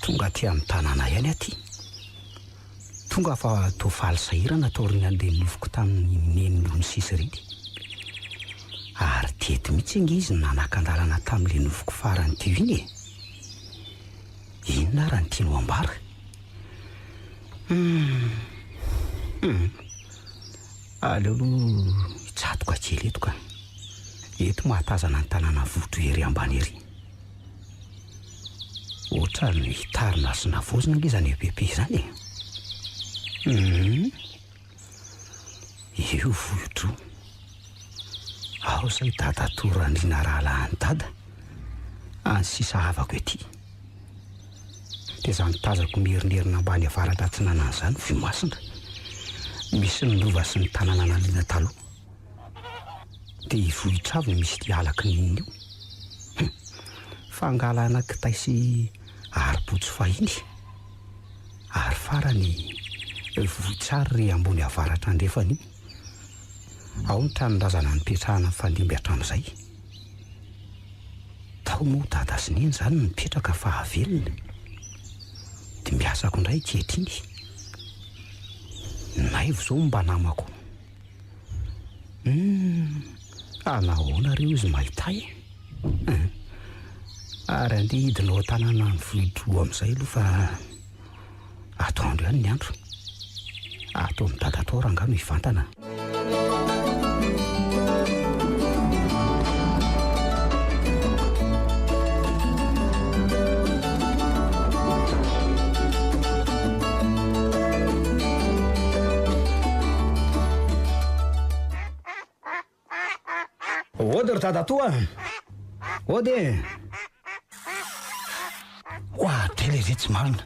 tonga aty amin'ny tanàna ihany aty. Tonga fa tovaly sahirana taorina an'ilay nofoko tamin'ny neniny sisy reny. Ary tety mihitsy ingy izy nanan-kandalana tamin'ilay nofoko farany teo iny e. Inona raha ny tiano ambara? Aleo aloha hitsatoka kely eto ka. Eto mahatazana ny tanàna voto ery ambany ery. Ohatra ny hitarina sy navozina nge zany bebe zany e. Io vohitro. Ao say dada torandrina rahalahany dada. Any sisa havako ety. Dia zany tazako mierinerina ambany avaratra tsinana an'izany Fimasina. Misy ny rova sy ny tanàna naliana taloha. Dia vohitra avy misy ty alaky ninona io. Fangalana kitay sy arim-potsy fahiny. Ary farany vohitsary ambony avaratra andrefana iny. Ao ny tranondrazana nipetrahana mifandimby hatramin'izay. Tao moa dada sy neny zany mipetraka fa havelona. Dia miasako indray kehitriny. Naivo zao mba namako. Anahoana reo izy mahita e. Ary andeha hidinao tanàna ny vohitro amin'izay aloha fa atoandro ihany ny andro. Atao amin'ny dada tao rangano hivantana. Ody ry dada toa. Ody. Oatra ilay retsy marina.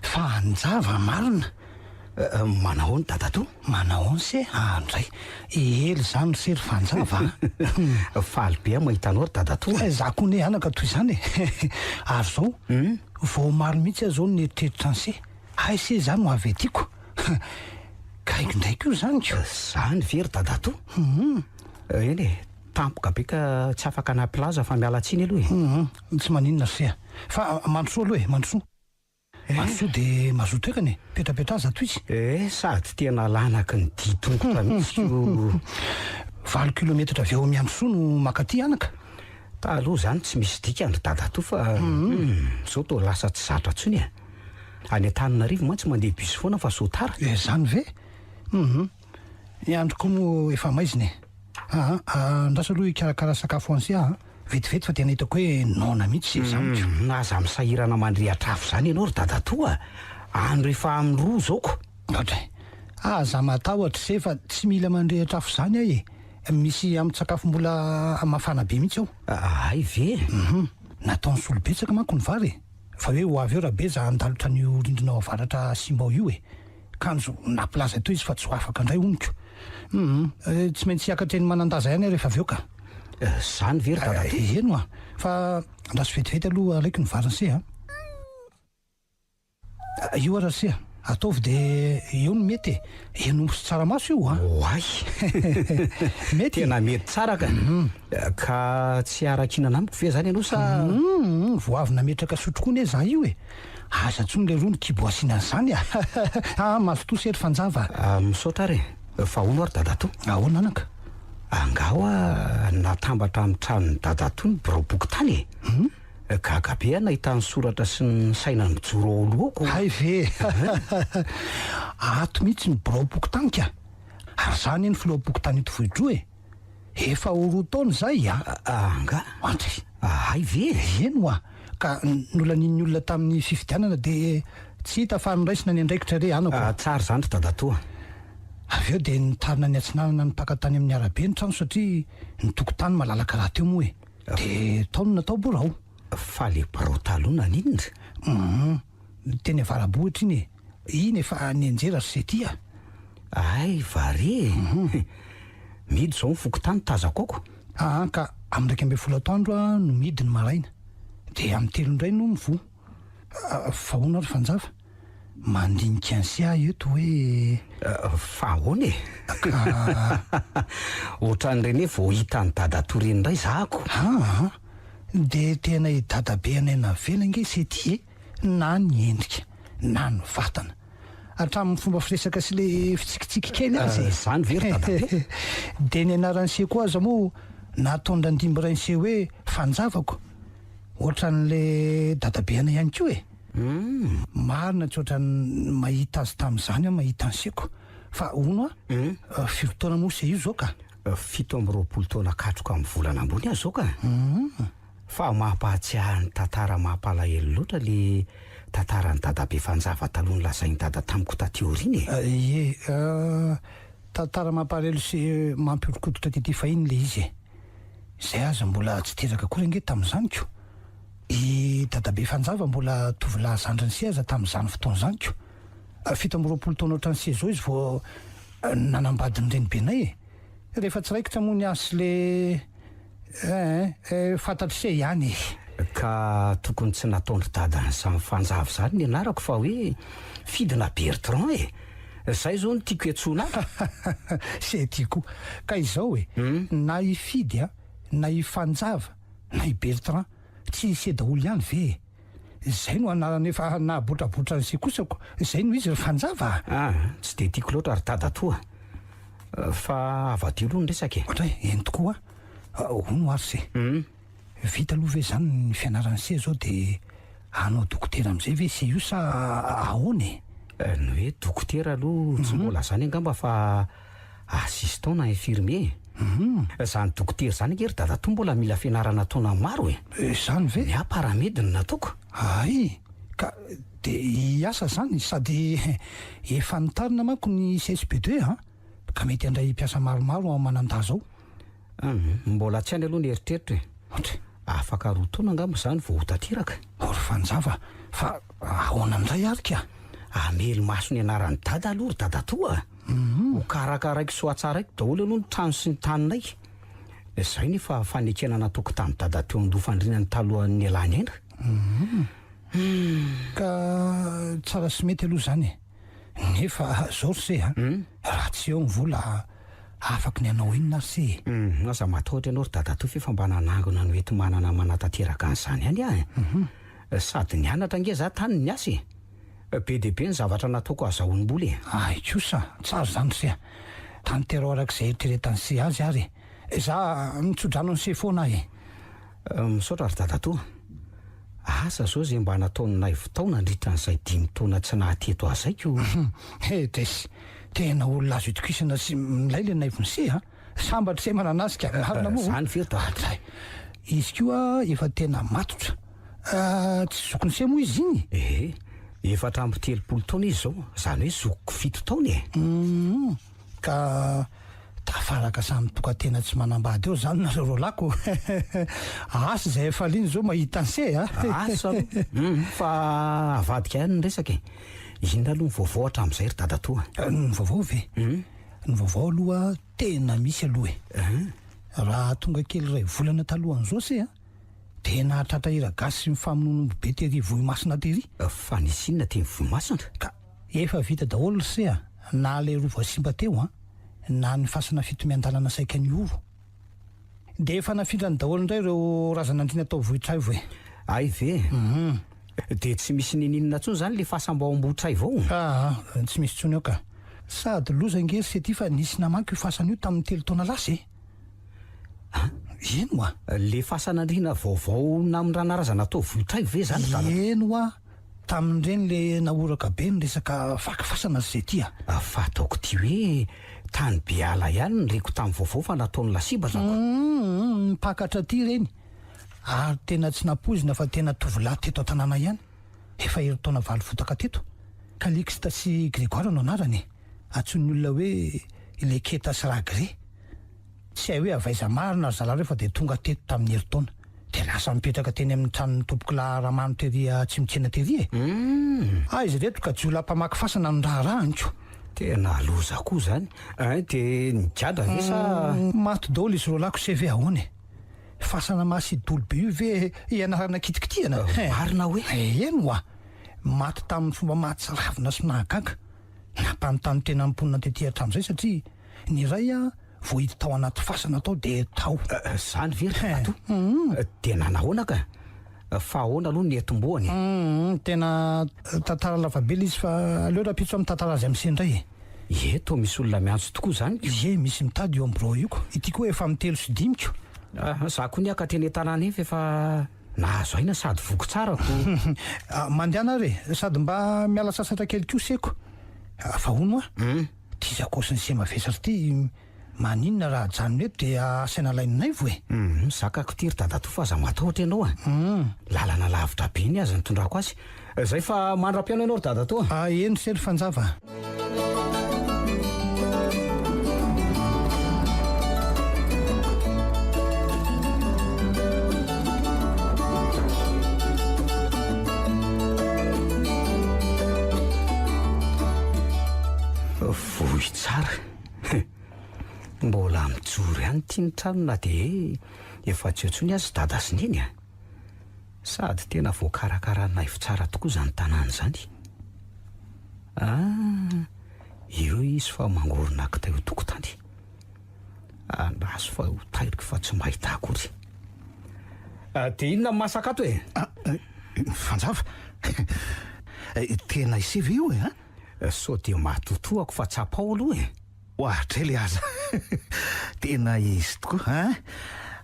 Fa anjava marina. Manao ny dada toa? Manao ny se? Andray. Ely zany sery fanjava. Faly be mahitanao ry dada toa. Za koa ne anaka toy izany e. Ary zao vao maro mihitsy aho zao ny eritreritra ny se. Ay se zany ho avy etiko. Kaiky ndraiky io zany ko. Zany very dada toa. Eny e. Tampoka be ka tsy afaka naplaza fa miala tsiny aloha e. Tsy maninona se. Fa mandrosoa aloha e, mandrosoa. Mandrosoa dia mazoto ekany e. Petrapetraza toy izy. Sady tena lanaky ny ditongotra mihitsy. 20 kilometatra avy eo miandrosoa no makaty anaka. Taloha zany tsy misy dikany dada to fa zao to lasa tsy zatra tsony e. Any Antananarivo mantsy mandeha bus foana fa sotara. Zany ve? Ny andro koa moa efa maizina e. Andrasa aloha hikarakara sakafo an'se vetivety fa tena hitako hoe nona mihitsy izany. Naza misahirana mandrehatra afo zany ianao ry dada toa. Andro efa amin'ny 2 zao ko. Ohatra. Aza matahotra se fa tsy mila mandrehatra afo zany aho e. Misy amin'ny sakafo mbola mafana be mihitsy ao. Ay ve? Nataony solobetsaka manko ny vary. Fa hoe ho avy eo raha be za andalotra ny rindrinao avaratra Simbao io e. Kanjo naplaza to izy fa tsy ho afaka indray oniko. Tsy maintsy hiakatra eny manandaza ihany rehefa avy eo ka. Zany very dada to. Eno a. Fa andraso vetivety aloha alaiko ny variny se io ara se ataovy dia eo no mety e. Enombo sy tsaramaso io Oay. Mety. Tena mety tsara ka. Ka tsy arakinana amiko fe zany ianao sa? Vao avy nametraka sotro koa ne za io e. Aza tsony le roa ny kiboasina an'izany mazoto sery fanjava. Misaotra re. Fa hono ary dada to? Ahoana anaka? Angawa natambatra amin'ny tranony dada to ny biraboky tany e. Gaga be nahita ny soratra sy ny saina ny mijoro ao alohako. Ay ve. Ato mihitsy ny biraboky tany ka. Ary zany ny filoboky tany eto vohidro e. Efa ho 2 taona zay anga. Andry. Ay ve. Eno ka nolanin'ny olona tamin'ny fifidianana dia tsy hita fa noraisina ny andraikitra re anako. Tsara zany dada to. Avy eo dia nitarina ny atsinanana ny pakatany amin'ny arabe ny trano satria ny tokotany malalaka raha teo moa e. Dia taony natao borao. Fa le barao talona ninona. Teny avarabohitra iny e. Iny efa ny anjera sy tia. Ay vare. Midy zao mifoky tany tazako ako. Ka amin'ny 12 taondro no midy ny maraina. Dia amin'ny 3 indray no mivo. Fa hono ary fanjava. Mandinika an'se eto hoe fa hono e. Ohatran'ireny hoe vao hita ny dada toreny indray zahako. Dia tena dada be anay navela nge se ty e. na ny endrika na ny vatana hatramin'ny fomba firesaka sy le fitsikitsiky kely azy zany very dada dia ny anaran'se koa aza moa nataondrandimby rain'se hoe fanjavako ohatran'le dadabeana ihany koa marina tsy ohatrany mahita azy tamin'izany aho mahita an'seko fa ono a firotaona moa se io zao ka 7 taona katroka amin'ny volana ambony azy zao ka fa mampahatsiahy ny tantara mampalahelo loatra le tantarany dadabe fanjava taloha ny lasainy dada tamiko tateoriny tantara mampalahelo sy mampihorokototra tety fahiny le izy zay aza mbola tsy teraka kory ange tamin'izany ko i dadabe fanjava mbola tovolahy zandriny se aza tamin'izany fotoana zany ko 7 taona ohatran'se zao izy vao nanambadiny renibenay rehefa tsy raikitra moa ny asy le fantatry se ihany ka tokony tsy nataondry dadany samy fanjava zany ny anarako fa hoe fidina Bertrand zay zao ny tiako etsona se tiako ka izao na ifidy na ifanjava na i Bertrand tsy se daholo ihany ve zay no anarany efa nabotrabotra an'se kosako zay no izy fanjava tsy de tiako loatra ary dada toa fa avadio aloha ny resaka ohatra hoe eny tokoa ono ary se vita aloha ve zany ny fianaran'se zao de anao dokotera am'izay ve se io sa ahoany ny hoe dokotera aloha tsy mbola zany angamba fa assistant na infirmier zany dokotera zany ngery dada to mbola mila fianarana taona maro zany ve ny paramediny nataoko ay ka de iasa zany sady efa nitarina manko ny CSP2 ka mety andray mpiasa maromaro mananda zao mbola tsy any aloha ny eritreritry afaka roa taona angamba zany vao hotateraka ory fanjava fa ahoana am'izay ary ka amely maso ny anaran'ny dada aloha ry dada toa ho karakaraiko soa tsaraiko daholo aloha ny trano sy ny taninay zay nefa fanekena nataoko tamin'ny dada teo andofandrinany talohan'ny alany aina ka tsara sy mety aloha zany nefa zao ry se raha tsy eo ny vola afaky ny anao inona ry se aza matahotra ianao ry dada to fefa mba nanangona no ety manana manatateraka an'izany any sady ny anatra nge za tany ny asy be deabe ny zavatra nataoko azahonim-boly ay kosa tsara zany se tany tero arak'izay eritreretany se azy ary za mitsodrano an'se foana misaotra ry dada to asa zao zay mba nataonynay fotaona andritra n'izay 5 taona tsy nahateto azaiko desy tena olona azo itokisana sy milay le naivony se sambatra se mananazy ka harina moa zany ve dada izy koa efa tena matotra tsy zokony se moa izy iny efatra amby 3 taona izy zao zany hoe zokoko 7 taona ka tafaraka samy toka tena tsy manambady eo zany nareo rolako asa zay efa liny zao mahita an'se asa fa avadika ihany ny resaka inona aloha ny vaovao hatramin'izay ry dada toa ny vaovao ve ny vaovao aloha tena misy aloha raha tonga kely ray volana talohan'izao se de nahatratra iragasy sy mifamononombo be tery vohimasina tery fa nisinona teny vohimasina ka efa vita daholo se na le roa voasimba teo na ny fasana fitomian-dalana saika ny oro de efa nafindrany daholo indray ireo razanandrina atao vohitraivo ay ve de tsy misy nininona tsony zany le fahasambaom-bohitray vao tsy misy tsony eo ka sady loza ngery se ty fa nisy namanko io fasana io tamin'ny 3 taona lasy eno le fahasanandrina vaovao namindranarazana atao vohitray ve zany eno tamin'ireny le naoraka be ny resaka fakafasana zay ty fa ataoko ty hoe tany be ala ihany nyreko tamin'ny vaovao fa nataony lasibatra mpakatra ty reny ary tena tsy nampozina fa tena tovolahy teto an-tanàna ihany efa heritaona 20 fotaka teto Calixte sy Grégoire no anarany atsony olona hoe leketa sy ragre tsy hay hoe avaiza marina ry zalahy rehefa de tonga teto tamin'ny heritaona de lasa mipetraka teny amin'ny tranony tompoko laharamano tery tsy mitsena tery izy reto ka jiolampamaky fasana ny raharahanyko tena loza koa zany de nigadra ve sa maty daholo izy rolako se ve ahoany fasana mahasidolo be io ve ianarana kitikitiana marina hoe eno maty tamin'ny fomba mahatsaravina sy nahagaga nampanontany tena mimponina tety hatramin'izay satria ny ray voahity tao anaty fasana tao de tao zany ve to de nanahoana ka fa ahoana aloha ny etom-boany tena tantara lavabe izy fa aleo raha pitso amin'ny tantara azy amin'ny sendray eto misy olona miantso tokoa zany ye misy mitady eo am'bro ioko ity koa efa mitelo sodimiko za koa ny akatreny an-tanàna efa efa nahazo aina sady voko tsarako mandehana re sady mba miala sasatra kely ko seko fa hono tia zakosiny se mavesatra ty maninona raha janony eto dia asaina laininay vo zakako tiry dadato fa aza matahotra ianao lalana lavitra be ny azy nitondrako azy zay fa mandra-piano ianao ry dadato eny sery fanjava voy tsara mbola mijoro ihany tia ny trano na dia efa tsy otsony azy dada sineny sady tena voakarakarana efi tsara tokoa zany tanàna zany eo izy fa mangorona akita eo tokotany andraso fa tairiko fa tsy mahita akory dia inona masaka ato fanjava tena isevy io so dia matotoako fa tsapao aloha ohatra le aza tena izy tokoa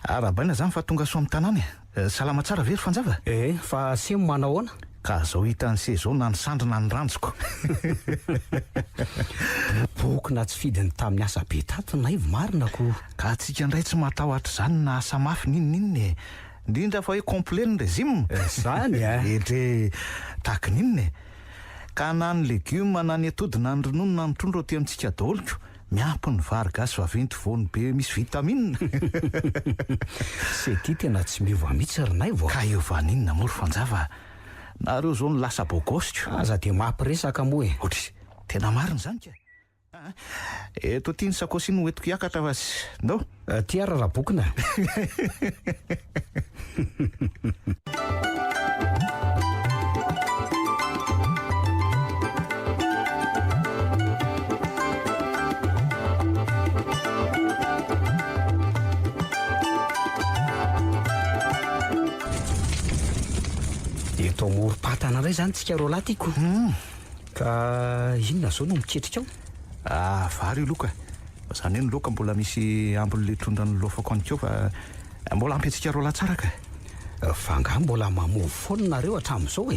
arabaina zany fa tonga so amin'ny tanàna salama tsara very fanjava fa se manao ahoana ka zao hitany se zao na ny sandrina ny ranjoko bokona tsy fidiny tamin'ny asa be tato na ivo marinako ka atsika indray tsy matahotra zany na asa mafy ninon'inony indrindra fa hoe complet ny régime zany etre tahaka ninony ka na ny legioma na ny atody na ny ronono na ny trondro ty amintsika daholiko miampy ny vary gasy vaventy voany be misy vitamine se ty tena tsy miova mihitsy rinay vo ka eo vaninona mory fanjava nareo zao ny lasa bogosiko aza dia mampiresaka moa otry tena marina zany ka eto ty ny sakosiny hoentiko hiakatra fa sy ndao ty ararabokina eto moro-patana ray zany tsika ro latyko ka inona zao no miketrika ao vary io loka zany hoe ny loka mbola misy ambon'le trondra ny lofako any keo fa mbola ampetsika ro la tsara ka fanga mbola mamovo foana nareo hatramin'izao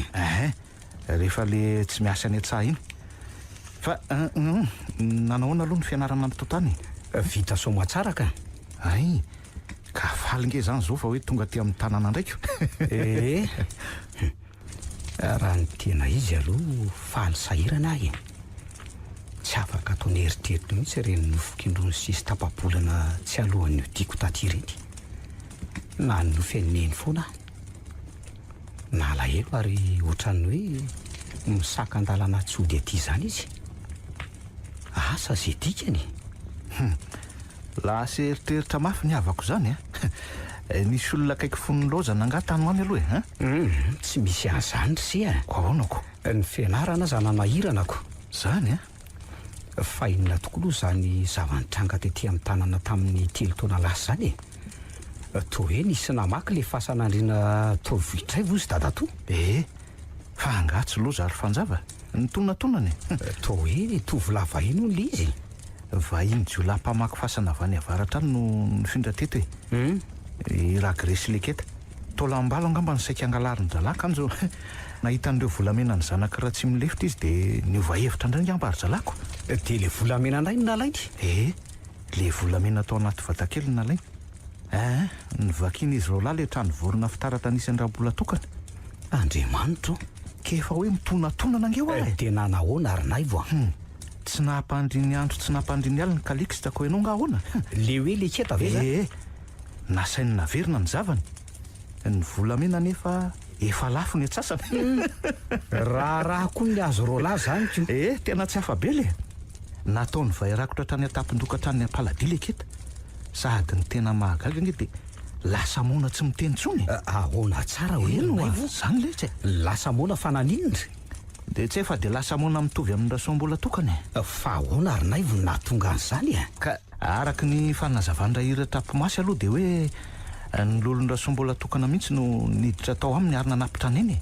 rehefa le tsy miasa ny atsaha iny fa nanahoana aloha ny fianarana amin'ny totany vita soma tsara ka ay ka falinge zany zao fa hoe tonga ty amin'ny tanàna ndraiky raha ny tena izy aloha faly sahirana ahy tsy afaka ataony heritreritra mihitsy reny nofokindrony sisy tapabolana tsy alohan'ny tiako taty reny na ny nofeniny foana na alahelo ary ohatran'ny hoe misaka an-dalana tsody aty zany izy asa zay dikany lasa eritreritra mafy ny havako zany nisy olona kaiky fon'ny loza nangatany mamy aloha tsy misy an'izany ry se ko ahoanako ny fianarana zananahiranako zany fa inona tokoa aloha zany zavanitranga tetỳ amin'ny tanàna tamin'ny telo taona lasa zany toa hoe nisy namaky le fahasanandriana tovoitray vozy dadato fa angatsy loza ary fanjava ny tonatonany toa hoe tovolava ino nle izy vahiny jiolahy-pamaky fasana avany avaratra any no nifindra teto raha gresy leketa tolambalo angamba ny saika angalary ny zalaka any zao nahitan'ireo volamena ny zanaka raha tsy milefitra izy dia niova hevitra indray ngamba ary zalako dia le volamena indray no nalainy le volamena atao anaty vatakely ny nalainy ny vakiny izy rao lahy le trano vorona fitarata anisan'ny raha mbola tokana andriamanitro ka efa hoe mitonatonana angeo tena nahoana ary nay vo tsy nahampandriny andro tsy nahampandriny alina kalikistako ianao nga ahoana le hoe leketa ve nasainy naverina ny zavany ny volamena nefa efa lafo ny atsasany raha koa ny azo rola zany ko tena tsy afabe le nataony vairakotra trany atapindokatrany ampaladia leketa sady ny tena mahagaga nge dia lasa mona tsy miteny tsony ahoana tsara hoe zany letsy lasa mona fananinindry dia tsy efa dia lasa mona mitovy amin'ny rasoa mbola tokany fa ahoana ary nay vo nahatonga an'izany ka araky ny fanazavandra iratra mpimasy aloha dia hoe ny lolondraso mbola tokana mihitsy no niditra tao aminy ary nanapitra any eny.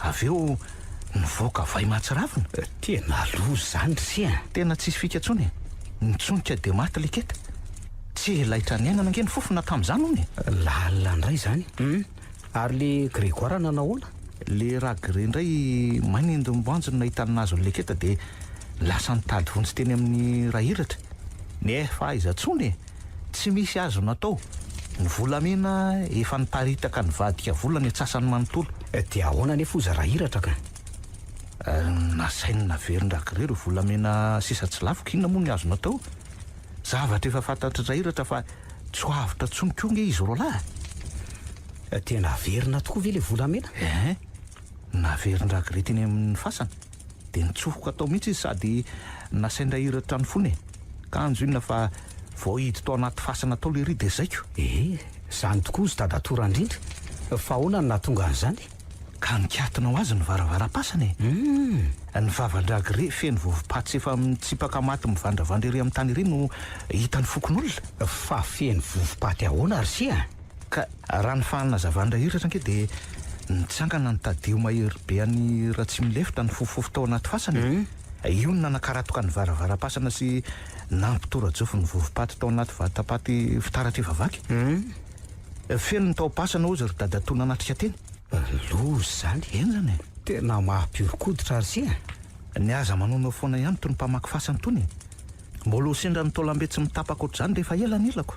Avy eo nivoaka vai mahatsiravina. Tena loza zany ry a. Tena tsisy fikantsony. Nitsonika dia maty leketa. Tsy elaitra ny ainana ange ny fofona tamin'izany hony. Lalina indray zany. Ary le Grégoire nanahoana? Le Ragré indray manindimboanjy nahita nazy ny leketa dia lasa nitady vonjy teny amin'ny rahiratra. Nefa aiza tsony tsy misy azo natao. Ny volamena efa niparitaka ny vadika volany atsasany manontolo. Dia ahoana nefa oza rahiratra ka? Nasainy naveriny Ragré ro volamena sisa tsy lavika. Inona moa ny azo natao? Zavatra efa fantatra rahiratra fa tsy ho avitra tsony koa nge izy roalahy. Tena verina tokoa ve le volamena? Naveriny Ragré teny amin'ny fasana dia nitsofoka tao mihitsy izy sady nasain-drahiratra ny fony. Kanjo inona fa vao hiditra tao anaty fasana tao le ry dia zaiko. Zany tokoa izy tadatora indrindra. Fa ahoana no nahatonga an'izany? Ka nikatina ho azy ny varavara-pasana ny vavan-Ragré feno vovopatsy efa mitsipaka maty mivandravandra ery amin'ny tany ery no hitan'ny fokon'olona. Fa feno vovopaty ahoana ry sia? Ka raha ny fahanazavandra-hiratra ange dia nitsangana ny tadio mahery be any raha tsy milefitra ny fofofo tao anaty fasana. Io no nanakaratoka ny varavara-pasana sy nampitora-jofo ny vovopaty tao anaty vatapaty fitaratra vavaky. Feno ny tao-pasana ozy ry dadatona anatrika teny. Loza zany. Eny zany. Tena mahampiorokoditra ry sia. Ny aza manonao foana ihany toy ny mpamaky fasana tony. Mbola sendra nitolambe tsy mitapaka ohatr'izany rehefa ela ny ilako.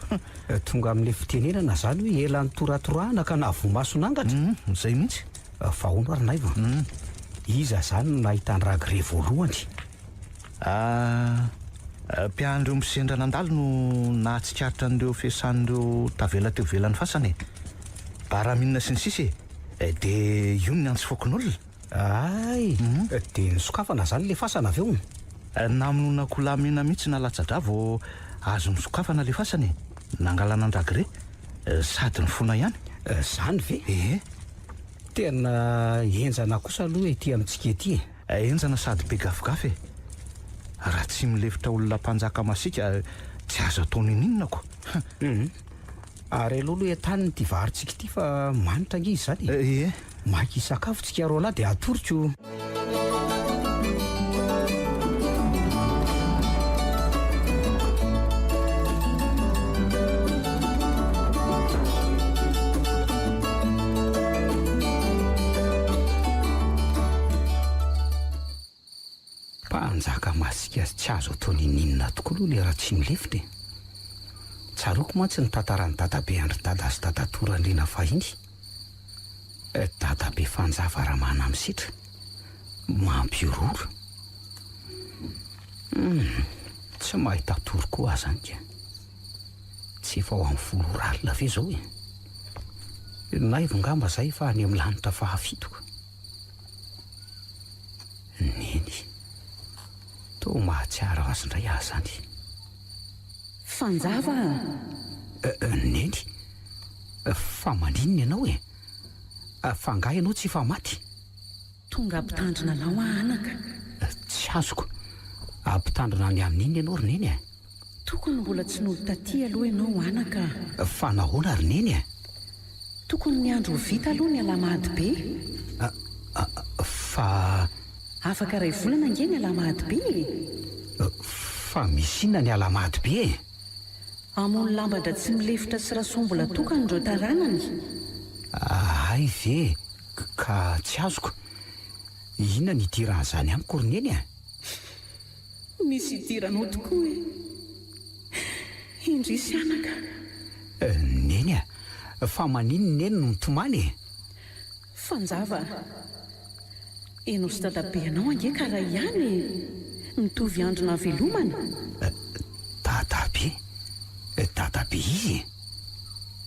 Tonga amin'ny fitenenana zany hoe ela ny toratorahana ka nahavomaso nangatra. Zay mihitsy. Fa hono ary naiva. Iza zany no nahitany Ragré voalohany? Mpiandro misendra nandalo no nahatsikaritra an'ireo fiasan'ireo tavela teo velan'ny fasana. Baraminina sy ny sisy dia io ny antsy fokon'olona. Dia nisokafana zany le fasana avy eo. Namonona kolamina mihitsy nalatsa-dra vao azo misokafana le fasana. Nangalana Ragré sady ny fona ihany. Zany ve? Tena enjana kosa aloha ety amintsika ety. Enjana sady be gafigafy. Raha tsy milefitra olona mpanjaka masika tsy azo ataony ninonako. Ary aloha aloha entaniny ty varotsika ity fa manitra nge izy zany. Maka isakafo tsika roalahy dia atoriko. Mpanjaka masika tsy azo ataony ninona tokoa aloha le raha tsy milefitra. Tsaroako mantsy ny tantaran'ny dadabe andry dada sy dadatora andrena fahiny. Dadabe fanjava raha mana misitra mampiororo. Tsy mahita tory koa aza ny ka. Tsy efa ho amin'ny folo ralina ve zao e. Naivo ngamba zay fa any amin'ny lanitra fahafitoko. Neny to mahatsiaro azy indray azy zany. Fanjava. Neny fa maninona ianao e? Fa nga ianao tsy fa maty? Tonga ampitandrina nao anaka. Tsy azoko. Ampitandrina any amin'iny ianao ry neny e? Tokony mbola tsy nolo taty aloha ianao anaka. Fa nahoana ry neny e? Tokony ny andro vita aloha ny alamahady be. Fa afaka ray volana nge ny alamahady be. Fa misy inona ny alamahady be e? Amony lambadra tsy milefitra sy rasoa mbola tokany indreo taranany. Ay ve, ka tsy azoko. Inona ny idiran'izany amiko ry neny e? Misy idiranao tokoa e. Indrisy anaka. Neny e, fa maninona neny no mitomany e? Fanjava. Enao sy dadabe anao ange ka raha ihany mitovy androna velomana. Dadabe? Dadabe izy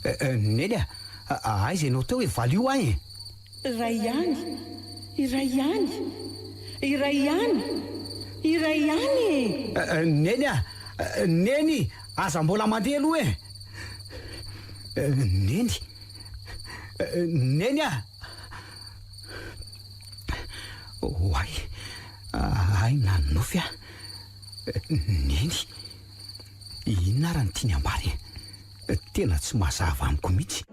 e? Neny e, aiza ianao teo hoe valio ahy e? Iray ihany. Iray ihany. Iray ihany. Iray ihany e. Neny e, neny, aza mbola mandeha aloha e. Neny. Neny e. Oay, ay nanofy a. Neny, inona raha ny tiany ambany? tena tsy mazava amiko mihitsy.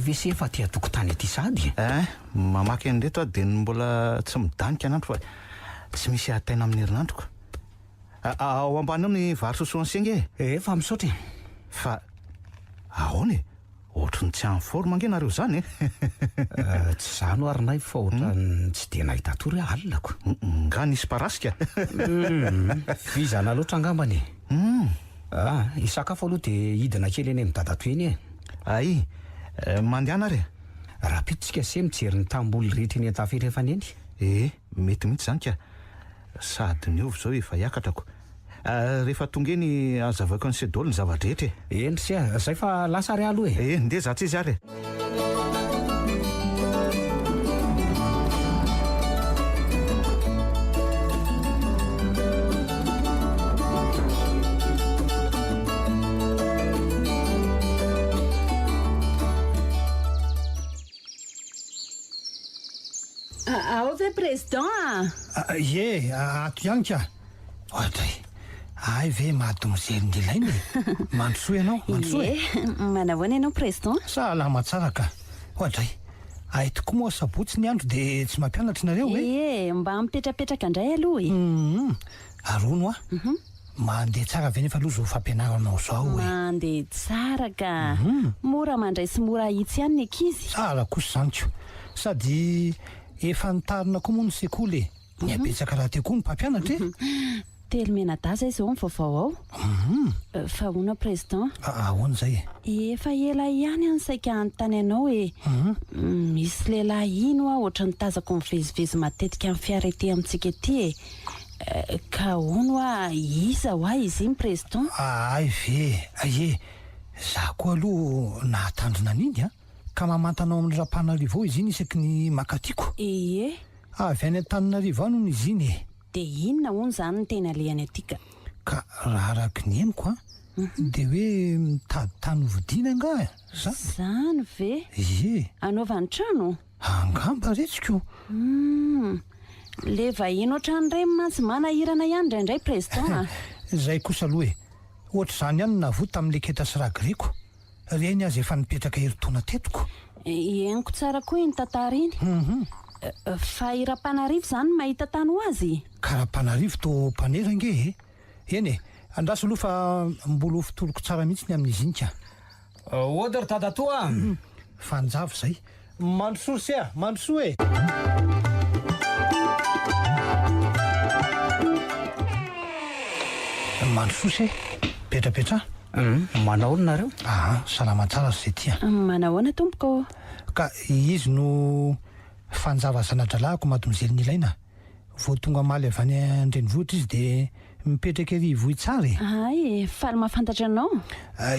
Vese fa tia tokotany aty sady mamaky an'reto dia mbola tsy midanika anandro fa tsy misy ataina amin'ny herinandroko. Ao ambany ao ny vary sosoansenga efa misaotra fa ahoana ohatrany tsy amin'ny forme ange nareo zany tsy zano arinay fa ohatrany tsy dia nahita tory alinako nga nisy parasika fizana loatra angambany isakafo aloha dia hidina kely eny amin'ny dadato eny ay mandehana ary raha pitsika se mijery ny tamboly rehetra eny an-tafera efa neny mety mihitsy zany ka sady miovy zao efa hiakatako rehefa tonga eny azavako ny sedôly ny zavadrehetra eny sia zay fa lasa ary aloha ndeha za tsy izy ary ao ve président ato ihany ka ohatray ay ve mahadomozely ny ilainy mandrosoa ianao mandrosoa manahoana ianao président salama tsara ka ohatray ay tokoa moa sabotsy ny andro dia tsy mampianatra nareo mba mipetrapetraka indray aloha arono mandeha tsara ve nefa aloha zo fampianaranao zao mandeha tsara ka mora mandray sy mora hitsy ihany ny ankizy tsara kosa zanyko sady efa nitarina koa moa ny sekoly ny abetsaka raha teo koa ny mpampianatra telo menadaza izao ny vaovao ao fa hoana président ahoana zay efa ela ihany any saika anontany ianao misy lehilahy ino ohatra ny tazako mivezivezy matetika amin'ny fiara ety amintsika ety ka hono iza ho izy iny président ay ve za koa aloha nahatandrina an'iny ka mamantanao amin'ny Rapanarivo izy iny isaky ny makatiako avy any an-Tananarivo ano ny izy iny dia inona hono zany ny tena lehany atika ka raha araky ny henoko dia hoe mitady tany hovodiana nga zany ve anaovany trano angamba retsiko le vahiny ohatrany ray mantsy manahirana ihany indraindray président zay kosa aloha ohatra zany ihany navoa tamin'le keta sy ragreko reny azy efa nipetraka heritaona tetiko henoko tsara koa iny tantara iny fa i Rapanarivo zany mahita tany ho azy ka Rapanarivo to mpanera nge eny andraso aloha fa mbola fitoloko tsara mihitsy ny amin'izy iny ka odr tadatoa fanjava zay mandrosoa sia mandrosoa mandrosoa petrapetra manao nareo salama tsara zay tia manahoana tompoko ka izy no fanjava zanadralahako madomizely ny ilaina vo tonga maly avy any andrenivohitra izy dia mipetraka ery vohy tsara ay faly mahafantatra anao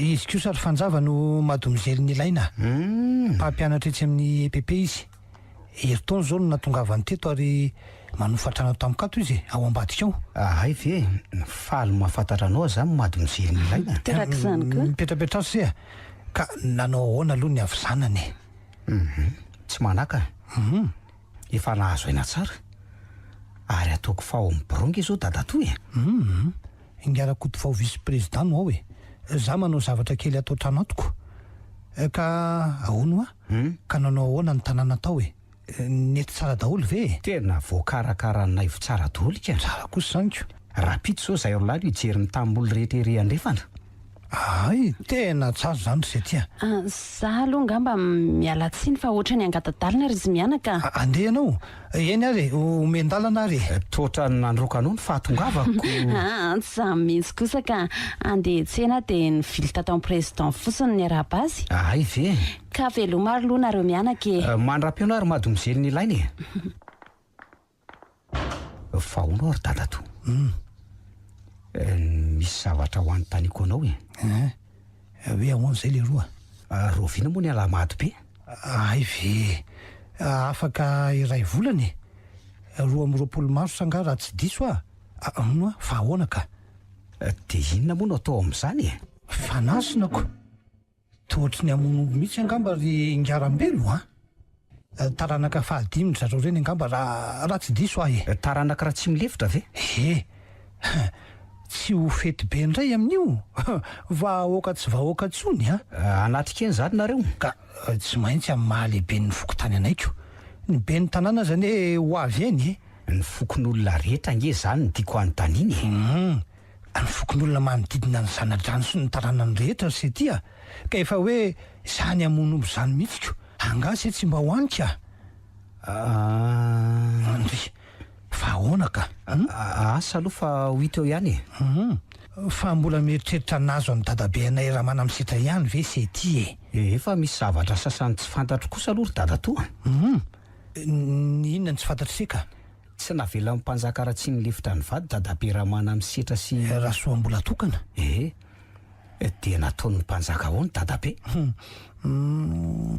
izy ko sary fanjava no madomizely ny ilaina mpampianatra etsy amin'ny EPP izy heritaona zao no natongavany teto ary manofatrana tamikato izy ao ambadika ao ay ve faly mahafantatra anao zany madomizely ny ilaina teraka izany koa mipetrapetra sia ka nanao ahoana aloha ny avy zanany tsy manaka efa nahazo aina tsara ary ataoko fao miboronga izao dadatoy ingarakoto fao vice président no ao za manao zavatra kely atao trano atoko ka ahono ka nanao ahoana ny tanàna tao nety tsara daholo ve tena voakarakaraninay vo tsara daholo ka tsara kosa zanyko raha pito zao zay olaly hijery ny tamboly rehetra ery andrefana ay tena tsara zany zay tia za aloha ngamba miala tsiny fa ohatra ny angadadalina ary izy mianaka andeha anao eny ary omendalana ary totra nandroka anao ny fahatongavako tsy zany mihitsy kosa ka andeha tsena dia nivily tatao amin'ny président fotsiny ny arabazy ay ve ka velomaro aloha nareo mianaka mandram-piano ary madomizely ny ilainy fa hono ary dadato misy zavatra ho anontaniako anao hoe ahoana zay le roa roviana moa ny alamady be ay ve afaka iray volany 12 mars nga raha tsy diso no fa ahoana ka? Dia inona moa no atao amin'izany e? Fanasinako tohatry ny amon'omby mihitsy angamba ry ingarambelo taranaka fahadimy zareo reny angamba raha tsy diso ahy. Taranaka raha tsy milefitra ve? Tsy ho fety be indray amin'io vahoaka tsy vahoaka tsony anatrika eny zany nareo ka tsy maintsy amin'ny mahalehibe ny fokotany anaiko. Ny be ny tanàna zany ho avy eny ny fokon'olona rehetra nge zany ny tiako anontaniany ny fokon'olona manodidina ny zanadrano sy ny taranany rehetra sy tia ka efa hoe zany amon'omby zany mihitsiko angase tsy mba hoanika fa ahoana ka? Asa aloha fa ho hita eo ihany fa mbola mieritreritra nazo any dadabe anay raha manamsitra ihany ve sy ty efa misy zavatra sasany tsy fantatro kosa aloha ry dadatoa. Ny inona ny tsy fantatry sika? Tsy navela mpanjaka raha tsy nilefitra ny vady dadabe raha manamsitra sy raha soa mbola tokana dia nataon'ny mpanjaka ahoany dadabe?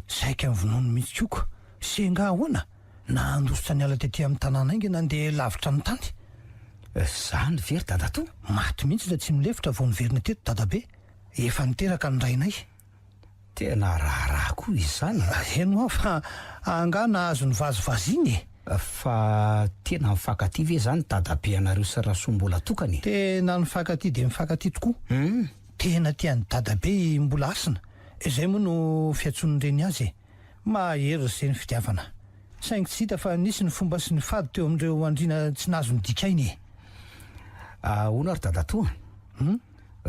Saika amin'ny vonono mihitsy koko senga ahoana na andositra ny ala tetỳ amin'ny tanàna ingy nandeha lavitra ny tany. Zany very dadato? Maty mihitsy raha tsy milefitra vao niverina teto dadabe efa niteraka ny rainay. Tena raharaha koa izy zany eno fa anga nahazo ny vazovaziny fa tena mifankaty ve zany dadabe anareo sy rahasoa mbola tokany? Tena mifankaty dia mifankaty tokoa. Tena tian'ny dadabe mbola asina izay moa no fiantson'ireny azy mahery izay ny fitiavana saingy tsy hita fa nisy ny fomba sy ny fady teo amin'ireo andriana tsy nahazo ny dikainy. Ahoana ry dadatoa?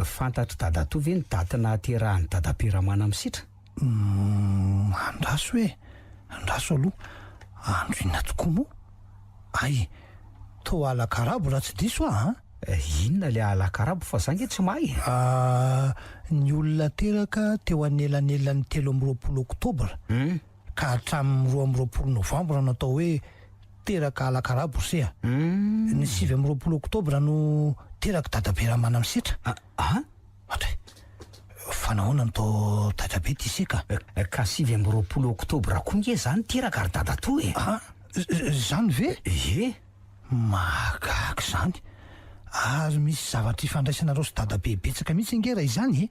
Fantatry dadatoa ve ny daty nahaterahan'ny dadabe raha manamsitra? Andraso aloha andro inona tokoa moa ay to alakarabo raha tsy diso inona le alakarabo fa zange tsy mahay ny olona teraka teo anelanelan'ny 13 oktobra ka hatramin'ny 12 novambra natao hoe teraka alakarabo sea ny 17 oktobra no teraka dadabe raha manamsitra. Fanahoana natao dadabe ty sika ka 17 oktobra koa nge zany teraka ry dadatoa zany ve? Mahagaga zany ary misy zavatra ifandraisanareo sy dadabe betsaka mihitsy nge raha izany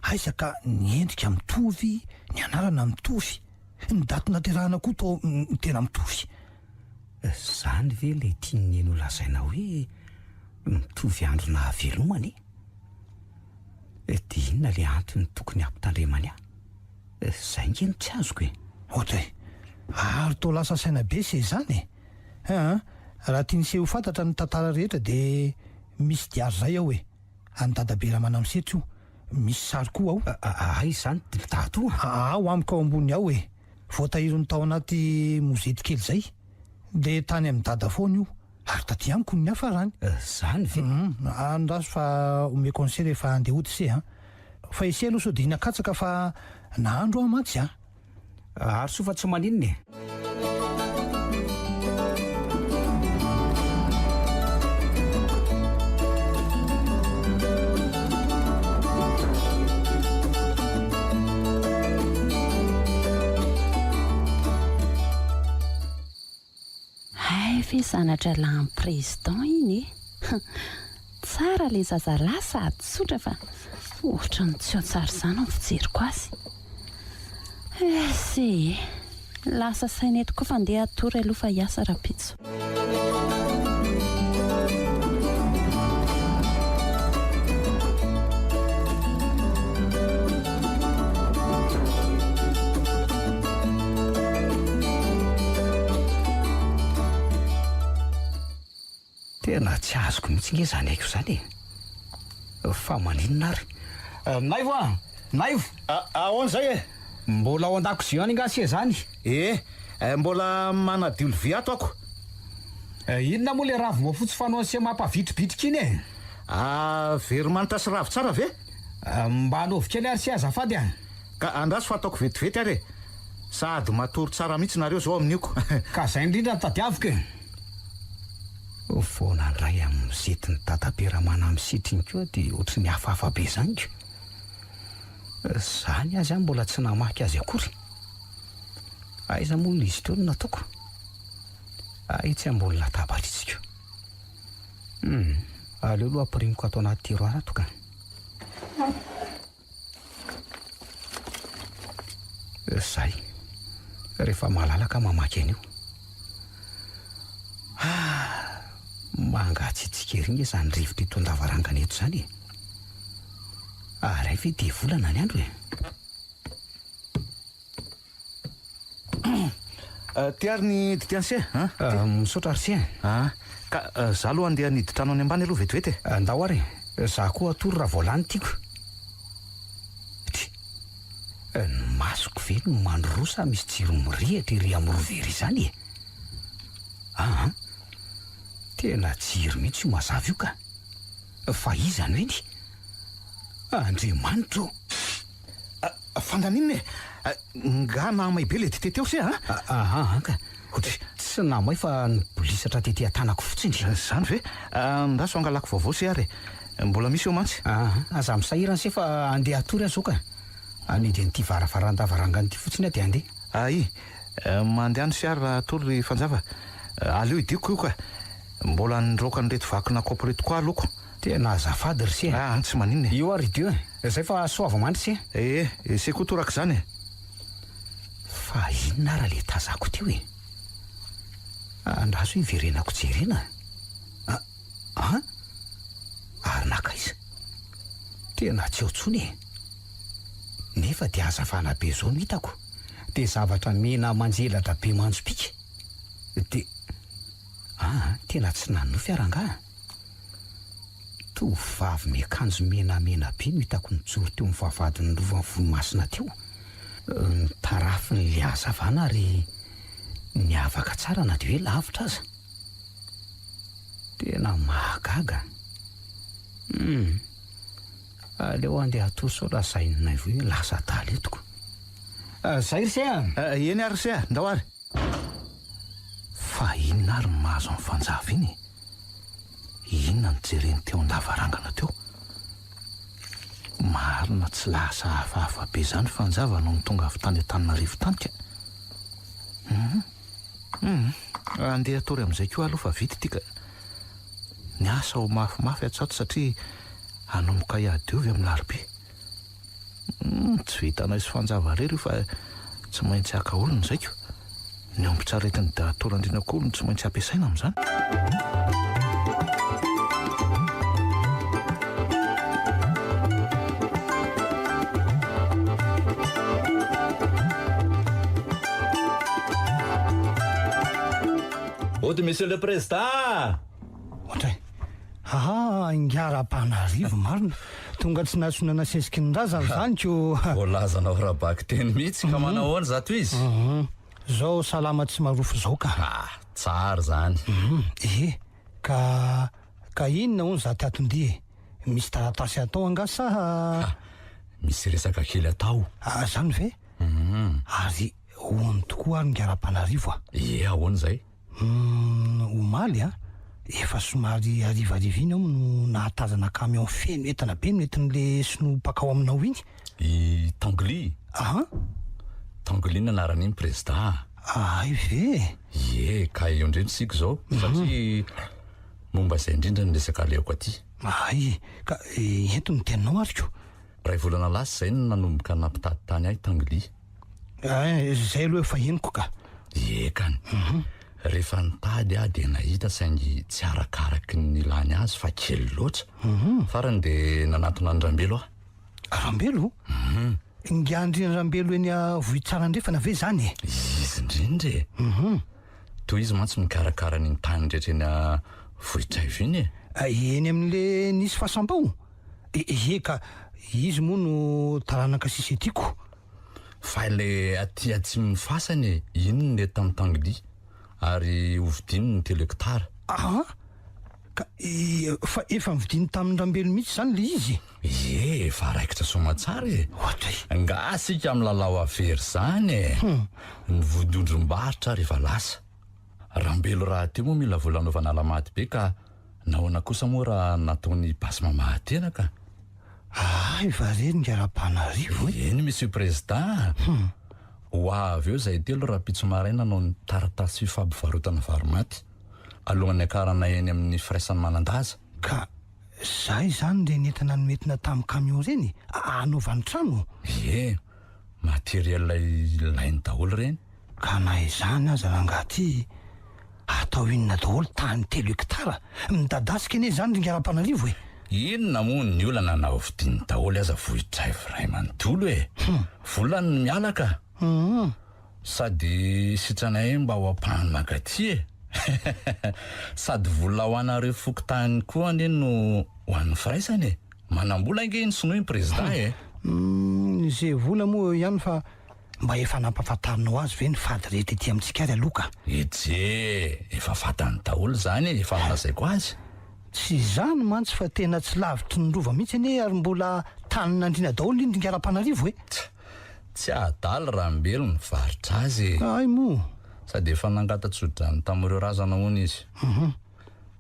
aisaka ny endrika mitovy ny anarana mitovy ny daty naterahana koa tao tena mitovy. Zany ve le tiany eny ho lazaina hoe mitovy andro na havelomany dia inona le antony tokony ampitandremany zay nge no tsy azoko ohatra ary to lasa saina be se zany raha tia nyseho fantatra ny tantara rehetra dia misy diary zay ao any dadabe raha manamsitra io misy sary koa ao zany datoa ao amiko ao ambony ao voatahirony tao anaty mozety kely zay dia tany amin'ny dada foana io ary taty amiko ny hafarany zany ve andraso fa ome conseil rehefa andeha hody se fa ise aloha so dia hinakatsaka fa nahandro amatsy ary so fa tsy maninona fe zanatra lahy président iny tsara le zaza lasa atsotra fa ohatra ny tsy tsara zany amin'ny fijeriko azy se lasa saina eto koa fa andeha atory aloha fa hiasa rapitso. tena tsy azoko mihitsy nge zany haiko zany fa maninona ary naivo naivo ahoana zay mbola ao an-dakozia any ngase zany mbola manadio lovia ato ako inona moa le ravo mafotsy fanao asia mampavitribitrika iny very manita sy ravo tsara ve mba anaovy kely ary sy azafady ka andraso fa ataoko vetivety ary sady matory tsara mihitsy nareo zao amin'iko ka zay indrindra ny tadiaviko foana ndray amin'ny zetiny dadabe raha manamsitra iny koa dia ohatry ny hafahafa be zanyko zany azy mbola tsy namaky azy akory aiza moa izy teo no nataoko tsy ambony latabatra iziko aleo aloha ampirimiko ato anaty tiroara toka. Zay rehefa malalaka mamaky an'io mangatsitsika ery nge zany rivotra eto an-davarangana eto zany ray ve de volana ny andro tiary ny ditianse misaotra arsien ka za aloha andeha niditrano any ambany aloha vetivety andao ary za koa atory raha voalany tiako ny masoko ve no mandrosa misy jiro mirehatra iry amorovery zany tena jiro mihitsy io mazava io ka fa izany hoe ny Andriamanitro fandaninne nga namay be le dite teo se ka tsy namay fa nibolisatra tety atanako fotsiny zany ve ndaso angalako vaovao se ary mbola misy eo mantsy aza misahirany se fa andeha atory azao ka anidy an'ity varavaran-davarangana ty fotsiny de andeha mandehany se ary raha atory fanjava aleo idiko io ka mbola nydroka nyreto vakina kaopy reto koa aloko tena azafady ry se tsy maninona io ary dio zay fa soava mandry se se koa toraka zany fa inona raha le tazako teo andraso hiverenako jerena ary nakaiza tena tsy eo tsony nefa dia azafana be zao no hitako de zavatra mena manjelatra be manjopika de tena tsy nanofy arangaha tovavy miakanjo menamena be no hitako nijoro teo mivavadiny rovan'ny volomasina teo tarafiny le azavana ary niavaka tsara na de hoe lavitra aza tena mahagaga aleo andeha atoso lazainina hoe lasa daly etoko zay ry se eny ary se ndao ary fa inona ary mahazo amin'ny fanjava iny inona nijereny teo an-davarangana teo marina tsy lasa hafahafa be zany fanjava no nitonga avy tany an-tananarivo tanika andeha atory amin'izay koa aloha fa vity tika ny asa ho mafimafy atsato satria hanomboka iady ovy amin'ny larobe tsy vitanao isy fanjava rery io fa tsy maintsy haka olona zaiko ny ombitsaretiny datorandrinako olony tsy maintsy ampiasaina amin'izany Ody monsieur le président ohatray ingara-panarivo marina tonga tsy nahatsonana sesiky ny razana zany ko voalazanao rabaky teny mihitsy ka manahoana zato izy zao salama tsy marofo zao ka tsara zany ka inona hono za tiatondihe misy taratasy atao angasa misy resaka kely atao zany ve ary hoany tokoa ary ngara-panarivo ahoana zay omaly efa somary arivariviana ao no nahatazana camion feno entana be no entin'le sinompakao aminao iny tangli tangli nanarany iny président ve ka eo indrindro siko zao satria momba izay indrindra ny resaka aleoko aty ka ento ny teninao ariko ray volana lasa zay no nanomboka nampitady tany ahy tangli zay aloha efa eniko ka ekany rehefa nitady de nahita saingy tsy arakaraky ny lany azy fa kely loatra farany de nanatona ny rambelo rambelo ngiandriny rambelo eny vohy tsara ndrefana ve zany izy indrindra toy izy mantsy mikarakara ny tany rehetra eny vohitra ivo iny eny amin'le nisy fasambao ka izy moa no taranaka sisy etiako fa le aty atsimo ny fasany iny ny tamin'ny tangli ary hovidiny ny telo hektara ka fa efa nividiny tamin'ny rambelo mihitsy zany le izy fa raikitra somatsara nga sika amin'ny lalao avery zany ny vodondrom-baritra rehefa lasa rambelo raha ty moa mila volanaovana alamaty be ka nahoana kosa moa raha nataony basy mamahatena ka varery ngara-panarivo eny monsieur président ho avy eo zay telo raha pitso maraina nanao ny taratasy fifampivarotana varomaty alohan'ny akarana eny amin'ny firaisan'ny manandaza. Ka zay zany le nentina nometina tamin'ny camion reny anaovany trano. Ie, materiel ilainy daholo reny. Ka na izany aza rangaty atao inona daholo tany 3 hektara midadasika ene zany ringaram-panarivo e. Inona moa ny olana na ovidiny daholo aza vohitra ray manontolo e. Volany no mialaka. Sady sitranay mba ho ampahany magaty e. Sady vola ho anareo fokotany koa ane no ho an'ny firaisany e. Manambola inge ny sinoa ny président e. Zay vola moa ihany fa mba efa nampafantarinao azy ve ny fady rehetra ety amintsika ary aloka. Etse, efa fatany daholo zany e, efa nolazaiko azy. Tsy zany mantsy fa tena tsy lavitry ny rova mihitsy ane ary mbola tany nandrina daholo iny ringaram-panarivo e. Tsy adala Rambelo nivaritra azy. Ay moa. Sady efa nangatatsodrany tamin'ireo razana hono izy.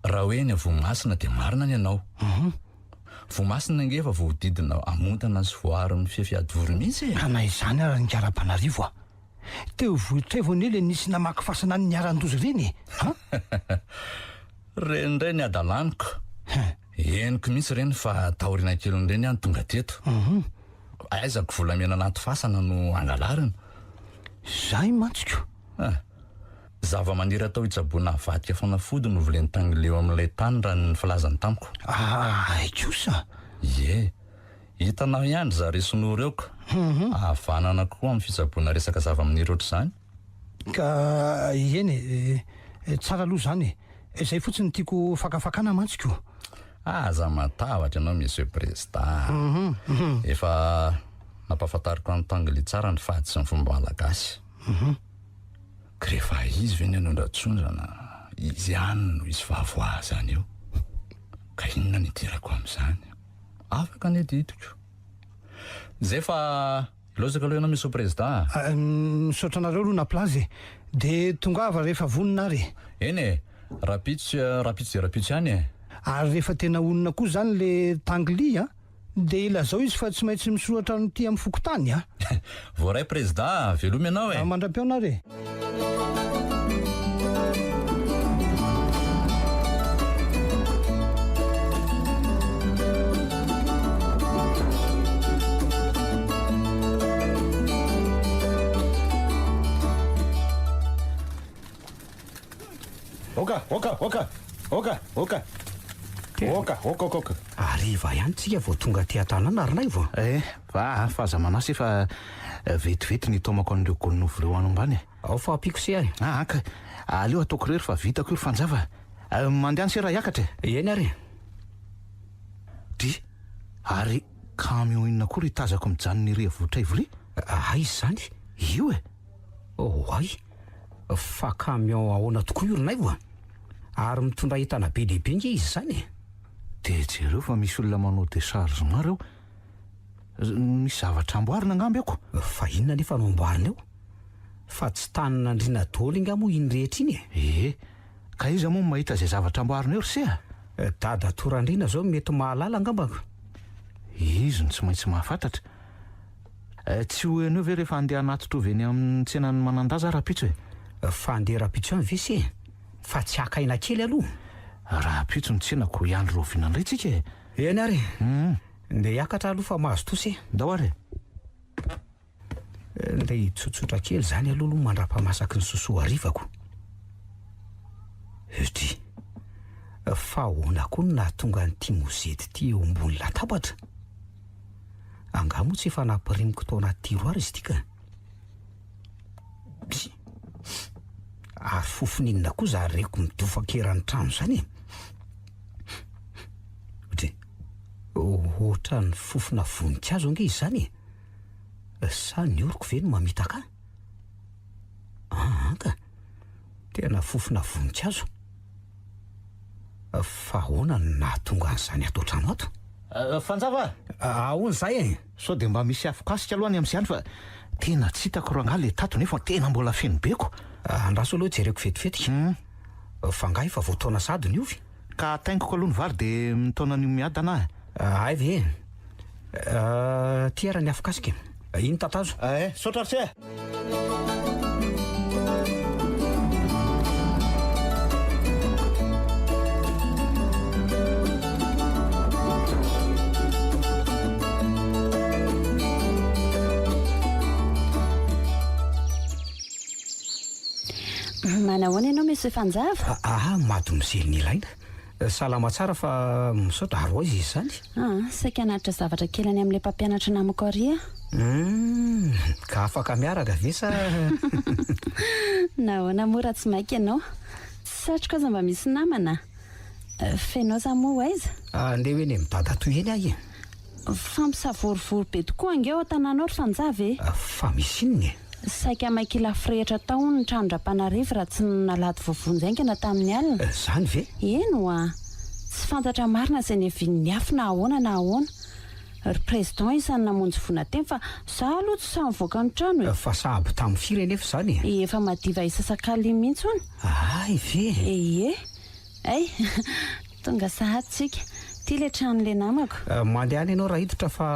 Raha hoe ny voamasina dia marina ny ianao. Voamasina nge efa voadidina amontana sy voarin'ny fiafiady voro mihitsy. Ka na izany ary ringaram-panarivo a. Teo vohitra vo nele nisy namaky fasana ny niaran-dozy reny. Reny reny adalaniko. Eniko mihitsy reny fa taorina keliny reny any tonga teto. Aizako volamena anaty fasana no angalarina. Zay mantsiko. Zava-maniry atao hitsaboana vadika fanafody no voleny tany leo amin'ilay tany raha ny filazany tamiko. Kosa. Ie, hitanao ihany zare sonoro eoko. Ahavanana koa amin'ny fitsaboana resaka zava-maniry ohatr'izany. Ka eny tsara aloha zany e. Zay fotsiny tiako fakafakana mantsiko. Aza matahotra ianao monsieur président. Efa nampahafantariko amin'ny tangely tsara ny fady sy ny fomba malagasy. Ka rehefa izy ve ny anondratsondrana, izy ihany no izy vavoa zany eo. Ka inona ny idirako amin'izany? Afaka ny hitako. Zay fa ilozaka aloha ianao monsieur président. Misaotra anareo aloha na plazy de tongava rehefa vonina ary. Eny e, rapitso ihany e. Ary rehefa tena onina koa zany le tangli de ilazao izy fa tsy maintsy misoratra nyty amin'ny fokotany a. Voaray président, velomy ianao e. Mandram-peo anare. Oka. Ariva ihany tsika vao tonga ty an-tanàna arinay vao. Fa aza manasy efa vetivety ny tomako an'ireo gononovy reo any ambany. Ao fa apiko se ary. Ka aleo ataoko rery fa vitako io fanjava. Mandeha se raha iakatra. Eny ary. Ary camion inona koa ry tazako mijanony ry vohitra ivory? Izy zany. Io e. Ay. Fa camion ahoana tokoa io rinay vao. Ary mitondra entana be lehibe nge izy zany. De jereo fa misy olona manao déchargement reo. Misy zavatra amboarina angamba ako. Fa inona nefa no amboarina eo? Fa tsy tany nandrina daholo inga moa iny rehetra iny e. Ka iza moa mahita zay zavatra amboarina eo ry se a? Dada torandrina zao mety mahalala angambako. Izy no tsy maintsy mahafantatra. Tsy ho eneo ve rehefa andeha anaty eny amin'ny tsenany manandaza rapitso e? Fa andeha rapitso any ve se? Fa tsy akaina kely aloha. Rapitso ny tsenako ihany roviana indray tsika e. Eny ary. Nde hiakatra aloha fa mahazo tosy. Dao ary. Nde tsotsotra kely zany aloha mandra-pamasaky ny sosoa arivako. Fa ahoana koa no nahatonga n'ity mozety ty eo ambony latabatra. Angamo tsy efa nampirimiko tao anaty tiroara izy ity ka. Ary fofoninona koa za reko midofakerany trano zany. Ohatra ny fofona voninkazo ange izy zany. Sa ny oriko ve no mamita ka? Ka tena fofona voninkazo. Fa ahoana no nahatonga an'izany atao trano ato? Fanjava. Ahoana zay e? Sao de mba misy afokasika aloha ny amin'izany fa tena tsy hitako rangahy le tato nefa tena mbola feno beko. Andraso aloha jereko vetivetiky. Fa ngahy fa voataona sady ny ovy. Ka taingiko aloha ny vary de mitaona ny miadana. Ay ve. Ty ara ny afokasika. Iny tatazo. Saotra se. Manahoana ianao misy fanjava? Maty misely ny ilaina. Salama tsara fa misaotra aro izy izany. Saika anatitra zavatra kely any amin'ilay mpampianatra namako ary ka afaka miaraka ve sa nahoana mora tsy maika ianao? Satroka aza mba misy namana. Fenao za moa aiza? Andeha hoe ny midada toy eny ahy. Fampisavorivory be tokoa angeo tanànao ry fanjava e. Fa misy inony. Saika maika ilafirehitra tao ny trano-dra-panarivo raha tsy nalady vovonjaingana tamin'ny alina. Zany ve? Eno tsy fantatra marina izay nevin'ny afy na ahoana na ahoana. Ry président isany namonjy vonateny fa za aloha tsy samy voaka ny trano e. Fa sahabo tamin'ny firy nefa zany. Efa madiva isasakali mihitsy hony. Ve? Ay tonga sahatsika ty le tranon'le namako. Mandeha any ianao raha hiditra fa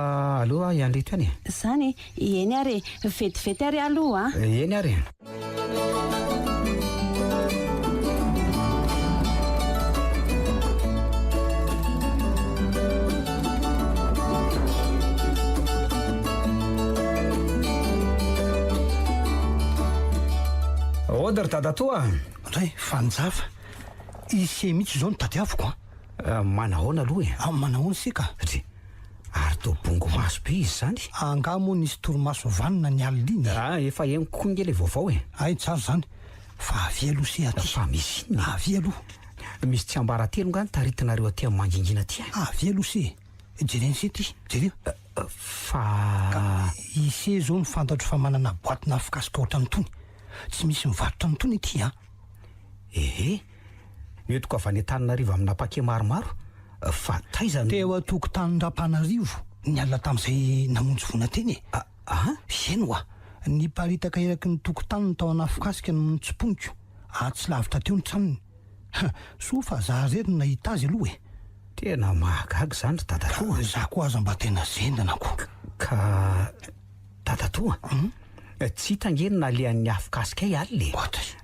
aloha ianreto any. Zany eny ary vetivety ary aloha eny ary. Odry dadatoa ray fanjava isy mihitsy zao ny tadiavoko manahoana aloha manahoana sika satria ary to bongo maso be izy zany. Anga moa nisy toromaso vanina ny alina efa eniko ny le vaovao ay tsara zany fa avy aloha se aty fa misy iny avy aloha misy tsy ambaratelo ngany taritinareo aty amin'ny mangingina aty avy aloha se jereny se ty jereo fa ise zao ny fantatro fa manana boatina fikasika ohatrany tony tsy misy mivarotra ny tony ity metoko avy any Antananarivo amina pake maromaro fa taizany teo atokotany-dra-panarivo ny alina tamin'izay namonjy vonateny eno ny paritaka eraky ny tokotany tao anafikasika no nitsiponyko tsy lavitra teo ny tranony so fa za rery nahita azy aloha tena mahagaga zany ry dadatoa. Za koa aza mba tena zendanako ka dadatoa tsy hitangenina le an'ny afikasika aly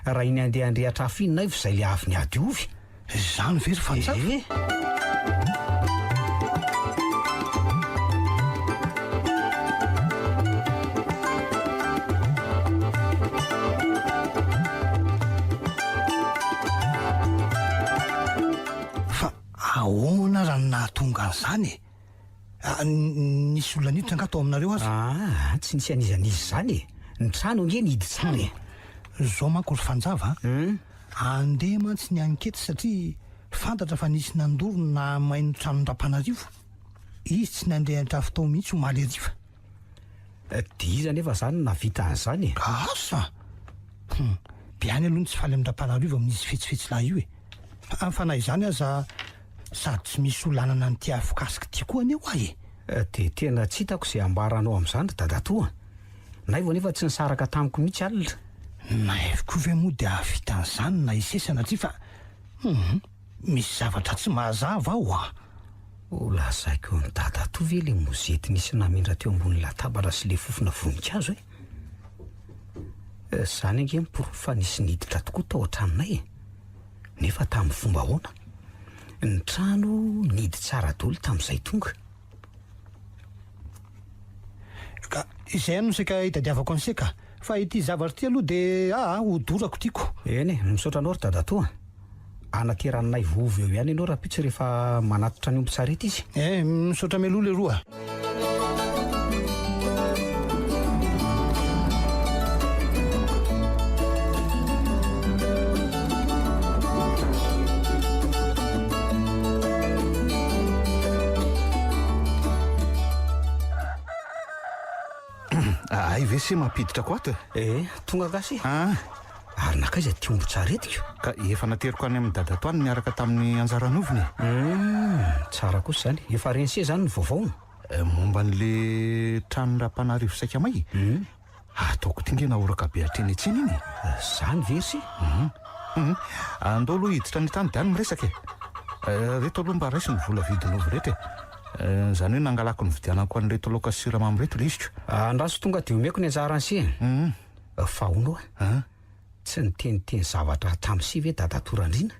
raha iny andeha andrehatra afo iny naivo izay le avy ny ady ovy zany very fanjava fa ahoana raha nahatonga an'izany nisy olona niditra nga tao aminareo azy tsy nisy anizanizy zany ny trano nge nihidy tsara zao manko ry fanjava andeha mantsy ny ankety satria fantatra fa nisy nandoro na maino tranon-dra-panarivo izy tsy nandrehatra fitao mihitsy ho maly ariva dia iza nefa zany navita an'izany asa biany aloha ny tsy faly amin'ny-dra-panarivo amin'izy fetsifetsy lahy io fa na izany aza sady tsy misy olanana ny ty afikasika ty koa aneo ahy dia tena tsy hitako izay ambaranao amin'izany ry dadatoa naivo nefa tsy nisaraka tamiko mihitsy alina naeviko ve moa dia avita an'izany na isesana ty fa misy zavatra tsy mahazava aho lazaiko ny dadatoa ve le mozety nisy namindra teo ambony latabatra sy le fofona voninkazo zany ange miporo fa nisy niditra tokoa tao an-tranonay nefa tamin'ny fomba ahoana ny trano nidy tsara dolo tamin'izay tonga ka izay no sika hitadiavako ansika fa ity zavatra ty aloha dia hodorako tiako eny misaotra anao ry dadatoa anateranay vovy eo ihany ianao raha pitsy rehefa manatitra ny ompi-tsarety izy misaotra meloha le roa ay ve se mampiditra ko ato tonga gasy ary nakaiza ty ombi-tsaretiko ka efa nateriko any amin'ny dadatoany niaraka tamin'ny anjaranovony tsara kosa zany efa rense zany ny vaovao momba n'le tranon-dra-panarivo saika may ataoko tingena oraka be atreny etsiny iny zany versy andao aloha hiditra ny tany diany miresaka reto aloha mba raisy ny vola vidin'ovy rehetra zany hoe nangalako ny vidianako an'reto laoka siramamy reto le iziko andraso tonga de omeko ny anjaran'sy fa ono tsy niteniteny zavatra tamin'sy ve dadatorandrina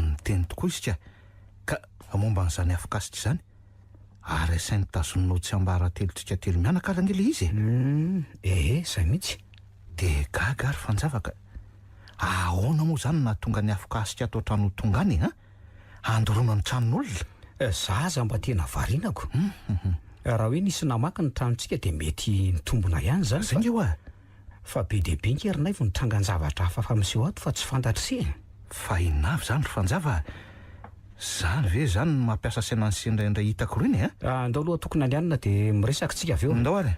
miteny tokoa izy ka momba n'izany afikasitra izany ary sainy tazononao tsy ambara telotsika telo mianakarangele izy zay mihitsy de gaga ary fanjavaka ahoana moa zany na tonga ny afokasika atao trano tongany andorona ny tranon'olona zaza mba tena varinako raha hoe nisy namaky ny tranontsika dia mety nitombona ihany zany zay nge hoa fa be dia be nkerinayvo nitrangan-javatra hafa fa miseho ato fa tsy fantatry fa inavy zany ry fanjava zany ve zany mampiasa saina ny sendraindray hitako reny andao aloha tokony andianina dia miresaka tsika avy eo ndao ary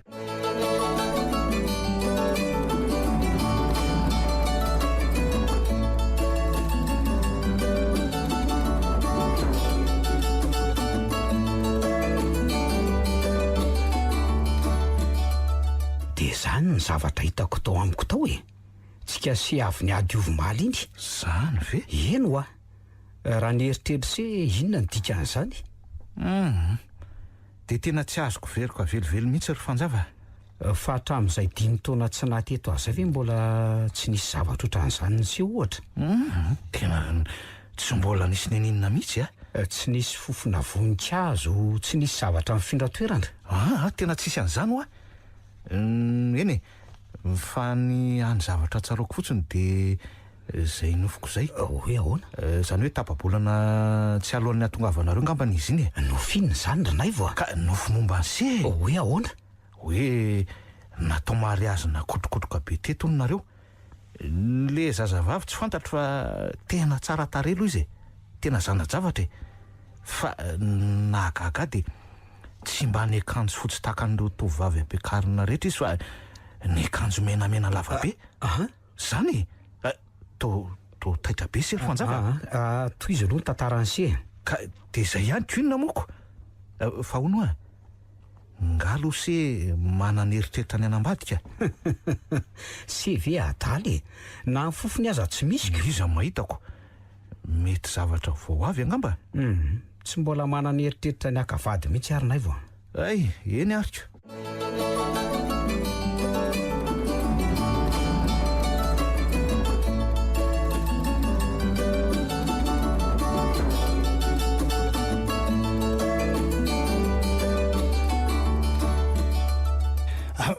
dia zany ny zavatra hitako tao amiko tao tsika sy avy ny adiovomaly iny zany ve eno raha nieritreritra se inona ny dikan'izany dia tena tsy azoko veriko avelivelo mihitsy ry fanjava fa hatramin'izay 5 taona tsy nateto azay ve mbola tsy nisy zavatra ohatran'izany ny se ohatra tena tsy mbola nisy neninona mihitsy tsy nisy fofona voninkazo tsy nisy zavatra mifindra toerana tena tsisy an'izany hoa eny fa ny any zavatra tsaroako fotsiny dia zay nofoko zay hoe ahoana zany hoe tapabolana tsy alohan'ny atongavanareo ngambany izy iny nofinina zany ranay vo ka nofo momba ny se hoe ahoana hoe natao mariazina kotrokotroka be teto nareo le zazavavy tsy fantatro fa tena tsara tare aloha izy tena zanajavatra fa nahagaga dia tsy mba ny akanjo fotsy takan'ireo tovavavy ampiakarina rehetra izy fa ny akanjo menamena lavabe zany to taitra be se ry fanjava toy izy aloha ny tantarany se ka dia zay ihany ko inona moko fa hono ngalo se manana eritreritra ny anambadika se ve adaly na ny fofony aza tsy misy iza mahitako mety zavatra vao avy angamba tsy mbola manana eritreritra ny akavady mihitsy arinay vo ay eny arika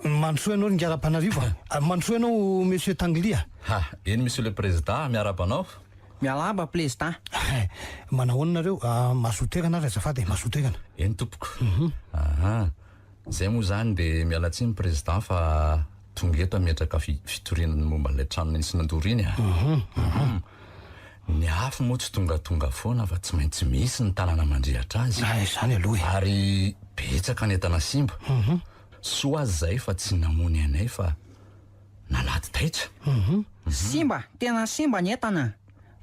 mandrosoa ianao ringaram-panarivo mandrosoa ianao monsieur Tanglia eny monsieur le président miarabanao mialaba président manao nareo masotegana ry azafady masotegana eny tompoko zay moa zany dia mialatsiny président fa tonga eto ametraka fitorinany momba n'ilay trano nisy nandoriny ny afo moa tsy tongatonga foana fa tsy maintsy misy ny tanàna mandrehatra azy zany aloha ary betsaka ny entana simba soa azy zay fa tsy namony anay fa nalaty taitra simba tena simba ny entana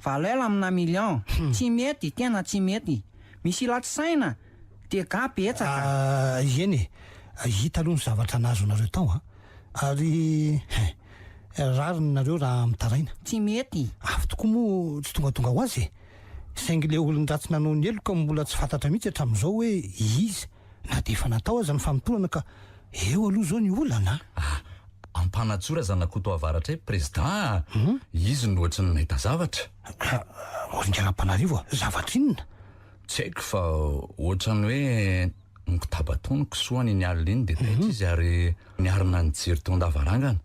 valela amina million tsy mety tena tsy mety misy latsisaina dia ga betsaka eny hita aloha ny zavatra nazo nareo tao ary rariny nareo raha mitaraina tsy mety avy tokoa moa tsy tongatonga ho azy saingy le olon-dratsy nanao ny eloka mbola tsy fantatra mihitsy hatramin'izao hoe izy na dia efa natao aza ny fampitorana ka eo aloha zao ny olana ampanatsora zanakoto avaratra hoe président izy nohatry ny nahita zavatra oringaram-panarivo zavatra inona tsy haiko fa ohatrany hoe nikotabatoniko soany ny alina iny dia taitra izy ary niarina ny jery teo an-davarangana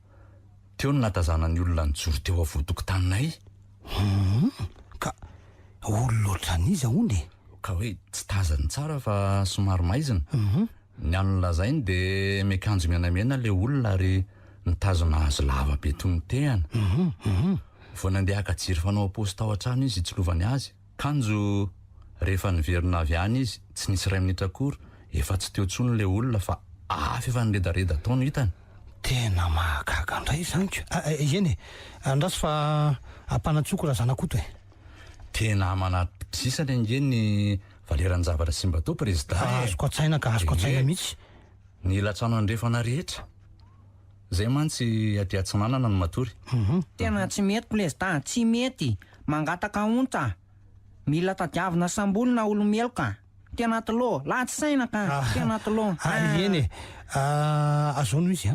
teo ny natazana ny olona nijoro teo avoatokotaninay ka olo loatra n'izy ahony ka hoe tsy tazany tsara fa somary maizina ny anony lazainy dia miakanjo menamena le olona ary nitazona azo lava be toy ny tehana vao nandeha akajiry fanao aposy tao an-trano izy itslovany azy kanjo rehefa niverina avy any izy tsy nisy ray minitra akory efa tsy teo tsony le olona fa afy efa niredareda taono hitany tena mahagaga indray zaniko eny andraso fa ampanatsoko raha zanakoto tena manatosisany angeny valeran'ny zavatra simba tao président azoko atsaina ka azoko atsaina mihitsy ny latrano andrefana rehetra zay mantsy aty atsinanana no matory tena tsy mety président tsy mety mangataka onta mila tadiavina sambolona olomeloka tena taloha latsisaina ka tena taloha eny azao no izy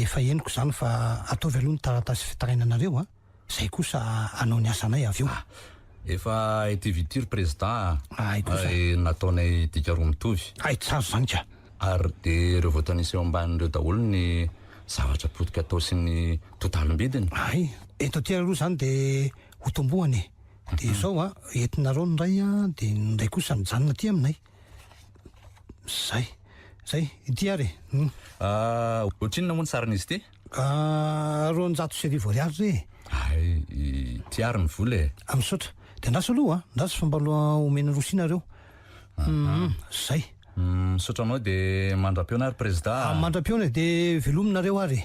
efa eniko zany fa ataovy aloha ny taratasy fitarainanareo zay kosa anao ny asanay avy eo efa itiviture président nataonay dika roa mitovy tsaro zany ka ary dia ireo voatanisy eo ambanin'ireo daholo ny zavatra potika atao sy ny totalim-bidiny. Ay, eto ty aloha zany de ho tombohany de izao a entinareo ny ray a de ny ray kosa mijanona ty aminay zay ity ary ohatrinona moa ny saran'izy ity? 200 ariary re. Ay, ty ary ny vola e. Misaotra de ndasy aloha ndasy fambaloa omena rosinareo. Zay misaotra anao de mandram-peona ary président. Mandram-peona de velominareo ary.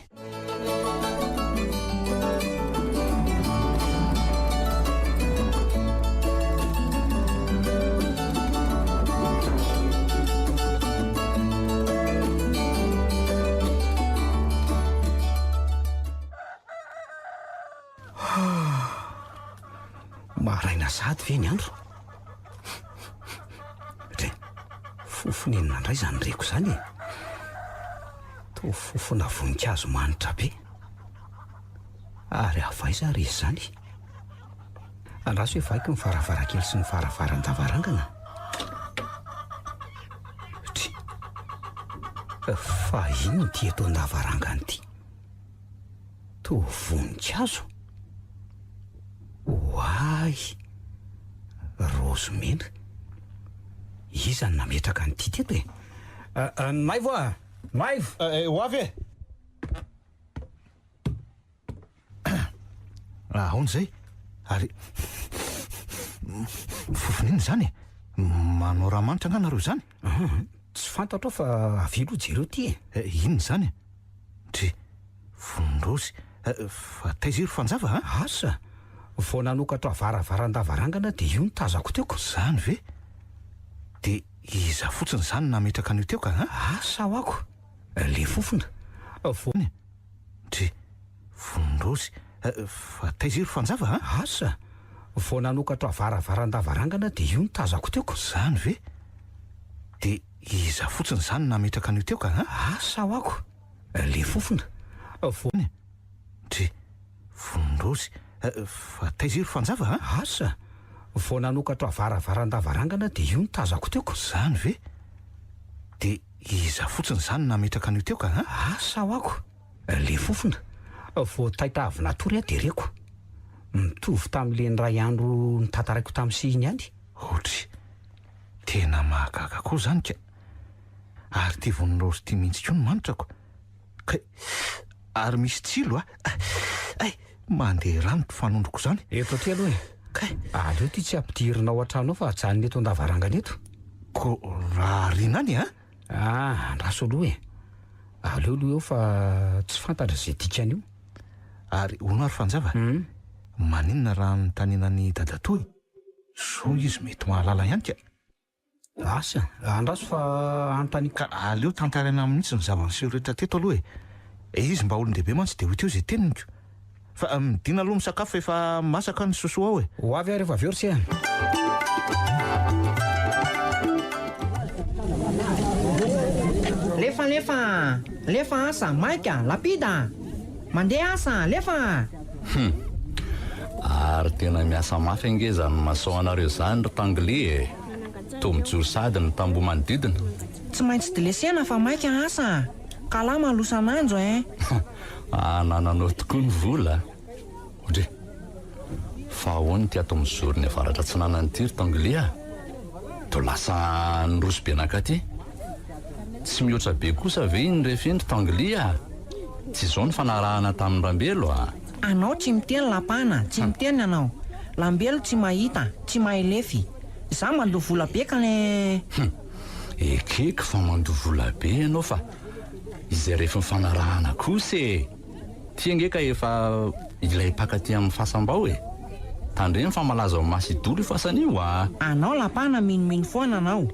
Maraina sady ve ny andro re fofonenina indray zany reko zany to fofona voninkazo manitra be ary avaiza ry izy zany andraso hoe vaiko ny varavarakely sy ny varavaran-davarangana fa iny ty eto an-davarangana ty to voninkazo Wai, Rosemena. Izany nametraka ny ty teto e. Maivo a, Maivo. Ho avy e. Ahony zay. Ary fofonina zany e. Manao raha manitra anganareo zany. Tsy fantatro fa avilo jereo ty e. Inona zany? Tre vonindrozy. Fa taiza ry fanjava ha? Asa. Vao nanokatra varavaran-davarangana de io ny tazako teoko. Zany ve? De iza fotsiny zany nametraka an'io teo ka ha? Asa hoako. Le fofona. Vony. Tre vonindrozy. Fa taiza ry fanjava ha? Asa. Vao nanokatra varavaran-davarangana de io ny tazako teoko. Zany ve? De iza fotsiny zany nametraka an'io teo ka ha? Asa hoako. Le fofona. Vony. Tre vonindrozy. Fa taiza ry fanjava ha? Asa. Vao nanokatra varavaran-davarangana de io ny tazako teoko. Zany ve? De iza fotsiny zany nametraka an'io teo ka ha? Asa hoako. Le fofona. Vao taitavy natory a de reko. Mitovy tamin'le ny ray andro nitantaraiko tamin'ny sihiny ihany. Ohatry. Tena mahagaga koa zany ka. Ary ty vonindrozy ty mihitsy koa ny manitrako. Ary misy tsilo mandeha rano fanondroko zany. Eto ty aloha e. Aleo ty tsy ampidirinao an-trano fa ajanony eto an-davarangana eto. Ko raha rinany ha? Andraso aloha e. Aleo aloha eo fa tsy fantatra zay dikany io. Ary onary fanjava. Maninona raha nytanenany dadatoy? So izy mety mahalala ihany ka. Asa, andraso fa anontany ka aleo tantaraina mihitsy ny zava-niseho rehetra teto aloha e. Izy mba olon-dehibe mantsy de ho teo zay teniko. Fa midina aloha misakafo efa masaka ny sosoa ao e. Ho avy rehefa aveo ry seha. Lefa asa, maika, lapida. Mandeha asa, lefa. Ary tena miasa mafy ange zany masao anareo zany ry tangli e. Tomijoro sady ny tambo manodidina. Tsy maintsy dilesena fa maika asa. Kalama losan'anjo e. Nananao tokoa ny vola. Odre, fa ahoana ty ato mizoro ny avaratra tsy nanany ty ry tanglia. To lasa nyroso be nakaty. Tsy mihoatra be kosa ve iny rehefa iny ry tanglia. Tsy izao ny fanarahana tamin'ny rambelo a. Anao tsy miteny lapana, tsy miteny anao. Lambelo tsy mahita, tsy mahelefy. Za mandoa vola be ka le. Ekeko fa mandoa vola be ianao fa izay rehefa mifanarahana kosa e. Ty angeka efa ilay pakaty amin'ny fasambao e. Tandreny fa malaza ho masidolo fasan'io a. Anao lapana minomino foana anao.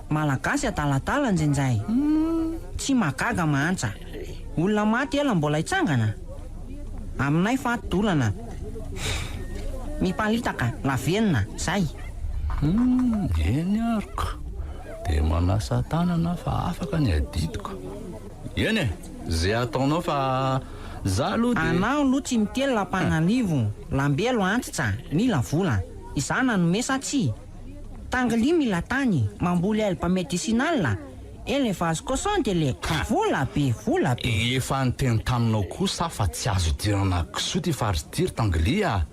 Malagasy adaladala njenjay. Tsy magaga mahantsa. Olona maty ela mbola hitsangana. Aminay fatidolana. Mipalitaka, lavenina, zay. Eny ariko. De manasa tanana fa afaka ny adidiko. Eny e, zay ataonao fa za aloha de. Anao aloha tsy mitely lapanalivo. Lambelo antitra, mila vola. Izana no mesa tsy. Tangli mila tany, mamboly elpa medicinal. Elefa azoko son de le vola be efa nyteny taminao kosa fa tsy azo idirana kisoa ty faritiry tanglia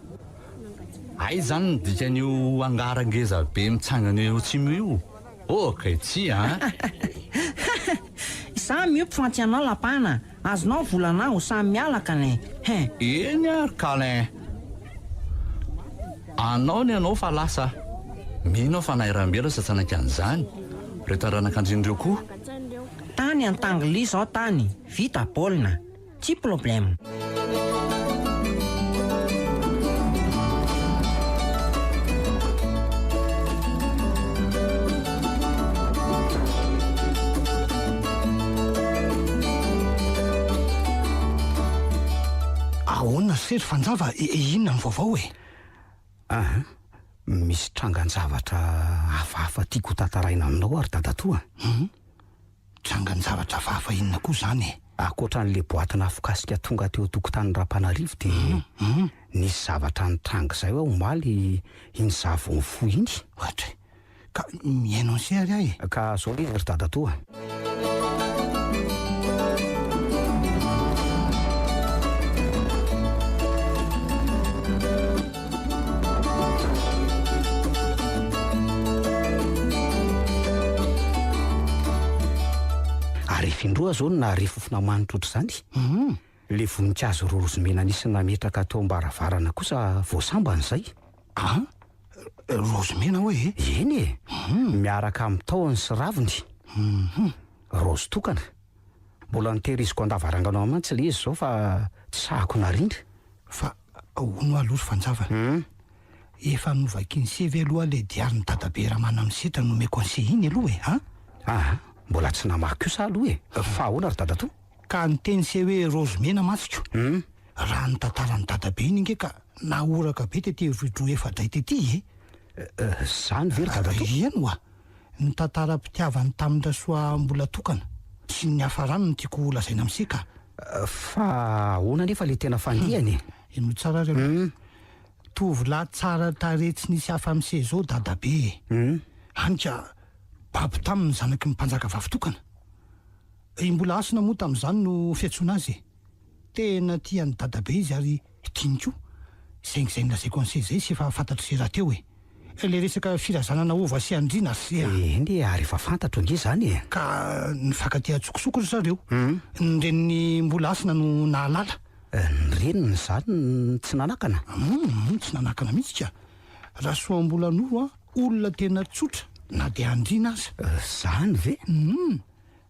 ay zany ny dikan'io angarangeza be mitsangana eo tsimo io okay tsy a sa miompy fantsy anao lapana azonao volana ho samy mialaka ne eny ary kalin anao ny anao fa lasa minao fa nairambela sa tsanaka an'izany reo tandranakandrin'ireo koa tany antangli zao tany vita baolina tsy problème ahoana sery fanjava inona ny vaovao e misy trangan-javatra hafahafa tiako tantaraina aminao ary dadatoa trangan-javatra hafahafa inona koa zany e akoatra n'le boatina afokasika tonga teo tokotany rapanarivo dia nisy zavatra nitranga izay hoe omaly iny zavony fo iny ohatra ka mihainao se ary ahy ka zao le ry dadatoa findroa zao na rifofona manitra oatra zany le voninkazo rozomena nisy nametraka tao ambaravarana kosa voasambany izay rozomena hoe eny e miaraka amin'ny tahony sy raviny rozy tokana mbola nitehiriziko andavaranganao mantsy le izy zao fa tsy sahako narindra fa ono aloha fanjava efa novakiny sevy aloha le diary ny dadabe raha mana misetra nome conseil iny aloha e mbola tsy namaky io sa aloha e fa ahoana ry dadato ka niteny se hoe rozomena matsiko raha ny tantarany dadabe iny inge ka naoraka be tety vidro efadray tety zany ve ry dadato eno a ny tantaram-pitiavany tamin'ny rasoa mbola tokana sy ny hafarano ny tiako lazaina amsika fa ahoana nefa le tena fandihany eno tsara reo tovolahy tsara tare tsy nisy hafa amse zao dadabe anika baby taminy zanaky mimpanjaka vavitokana mbola asina moa tamin'izany no fiatsoana azy tena tiany dadabe izy ary tianyko izay nilazay conseil zay sy efa fantatro se raha teo le resaka firazanana ova sy andrina sy eny ary efa fantatro nge zany e ka nifankatia tsokosoko ry zareo nreniny mbola asina no nahalala nyreniny zany tsy nanakana tsy nanakana mihitsy ka raha soa mbola noro olona tena tsotra na dia andrina aza zany ve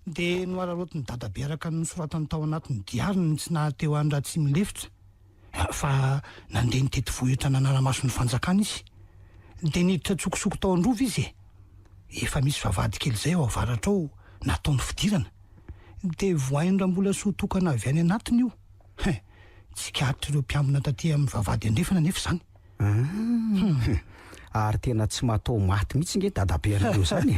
dia noararotiny dadabe araka nosoratany tao anatiny diariny tsy nahateo any raha tsy milefitra fa nandeha ny tety vohitra nanaramaso ny fanjakana izy dia niditra tsokosoko tao androva izy efa misy vavady kely zay ao avaratra ao nataony fidirana dia voainy raha mbola soa tokana avy any anatiny io tsy karitry ireo mpiambina taty amin'ny vavady andrefana nefa zany ary tena tsy matao maty mihitsy nge dadabe areo zany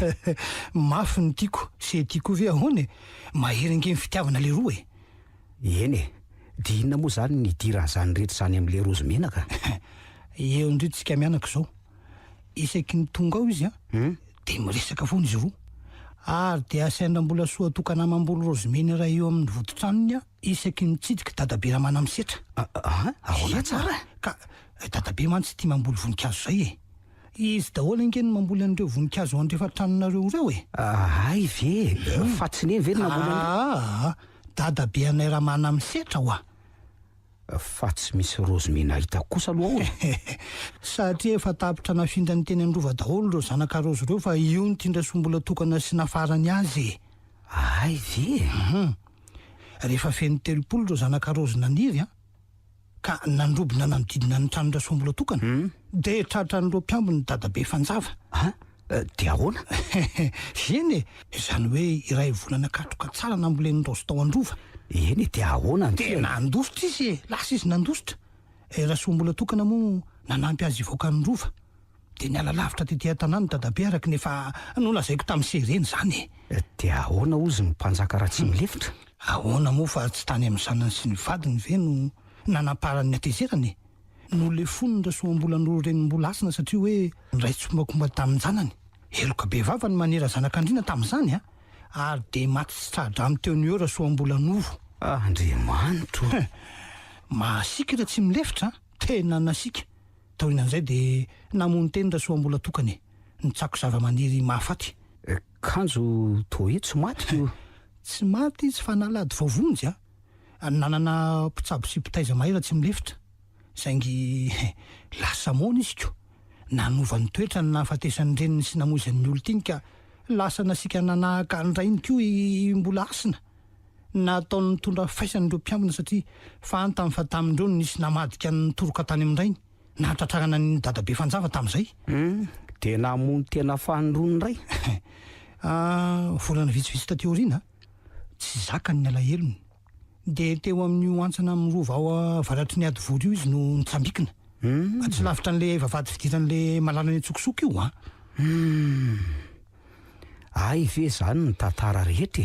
mafy ny tiako se tiako ve ahoany mahery nge fitiavana le roa eny e dia inona moa zany nidiran'izany rehetra zany amin'le rozy menaka eo ndretsika mianaka zao isaky ny tonga ao izy dia miresaka foana izy roa ary dia asaindra mbola soa tokana mamboly rozomena raha eo amin'ny vodotranony isaky mitsidika dadabe raha mana misetra ahoana tsara ka dadabe mantsy tia mamboly voninkazo zay izy daholo nge ny mamboly an'ireo voninkazo ao andrefa tranonareo ireo ay ve fa tsy neny ve namboly dadabe anay raha mana misetra ho fa tsy misy rozomena hita kosa aloha ao satria efa tapitra nafindra ny teny androva daholo ireo zanaka rozy ireo fa io ny tindraso mbola tokana sy nafarany azy ay ve rehefa feno telopolo ireo zanaka rozy naniry ka nandrobona nanodidina ny tranondraso mbola tokana dia tratra n'ireo mpiambiny dadabe fanjava dia ahoana eny zany hoe iray volana katroka tsara namboleny rozy tao androva eny dia ahoana dia nandositra izy lasa izy nandositra raha soa mbola tokana moa nanampy azy ivoaka ny rova dia nialalavitra tetỳ tanàny dadabe araka nefa nolazaiko tamin'ny sereny zany dia ahoana ozy ny mpanjaka raha tsy milefitra ahoana moa fa tsy tany amin'ny zanany sy ny vadiny ve no nanamparan'ny atezerany no le fonony raha soa mbola noro reny mbola asina satria hoe nray tsombakomba tamin'ny janany eloka be vava ny manera zanak'andriana tamin'izany ary de maty sy tsadra amin'ny teo ny ora soam-bola novo. Andriamanitro. Mahasika raha tsy milefitra tena nasika tao inan'izay de namony teny raha soam-bola tokany ny tsako zava-maniry mahafaty. Kanjo toa hoe tsy maty io. Tsy maty izy fa nalady vaovonjy nanana mpitsabo sy mpitaiza mahay raha tsy milefitra saingy lasa mona izy ko nanova ny toetra ny nahafatesan'ny reniny sy namozan'ny olo tiny ka lasa nasika nanahaka ny rainy ko mbola asina nataony mitondra faisany ireo mpiambina satria fantany fa tamindreo nisy namadika ny toroka tany amin'ny rainy nahatratrarana ny dadabe fanjava tamin'izay. De namony tena fanirony ray. Volana vitsivitsy tateorina tsy zakany ny alahelony de teo amin'ny antsana amin'ny rova ao varatry ny ady vory io izy no nitsambikina. Tsy lavitra n'le vavady fidiran'le malala ny tsokosoko io Ay ve zany ny tantara rehetra.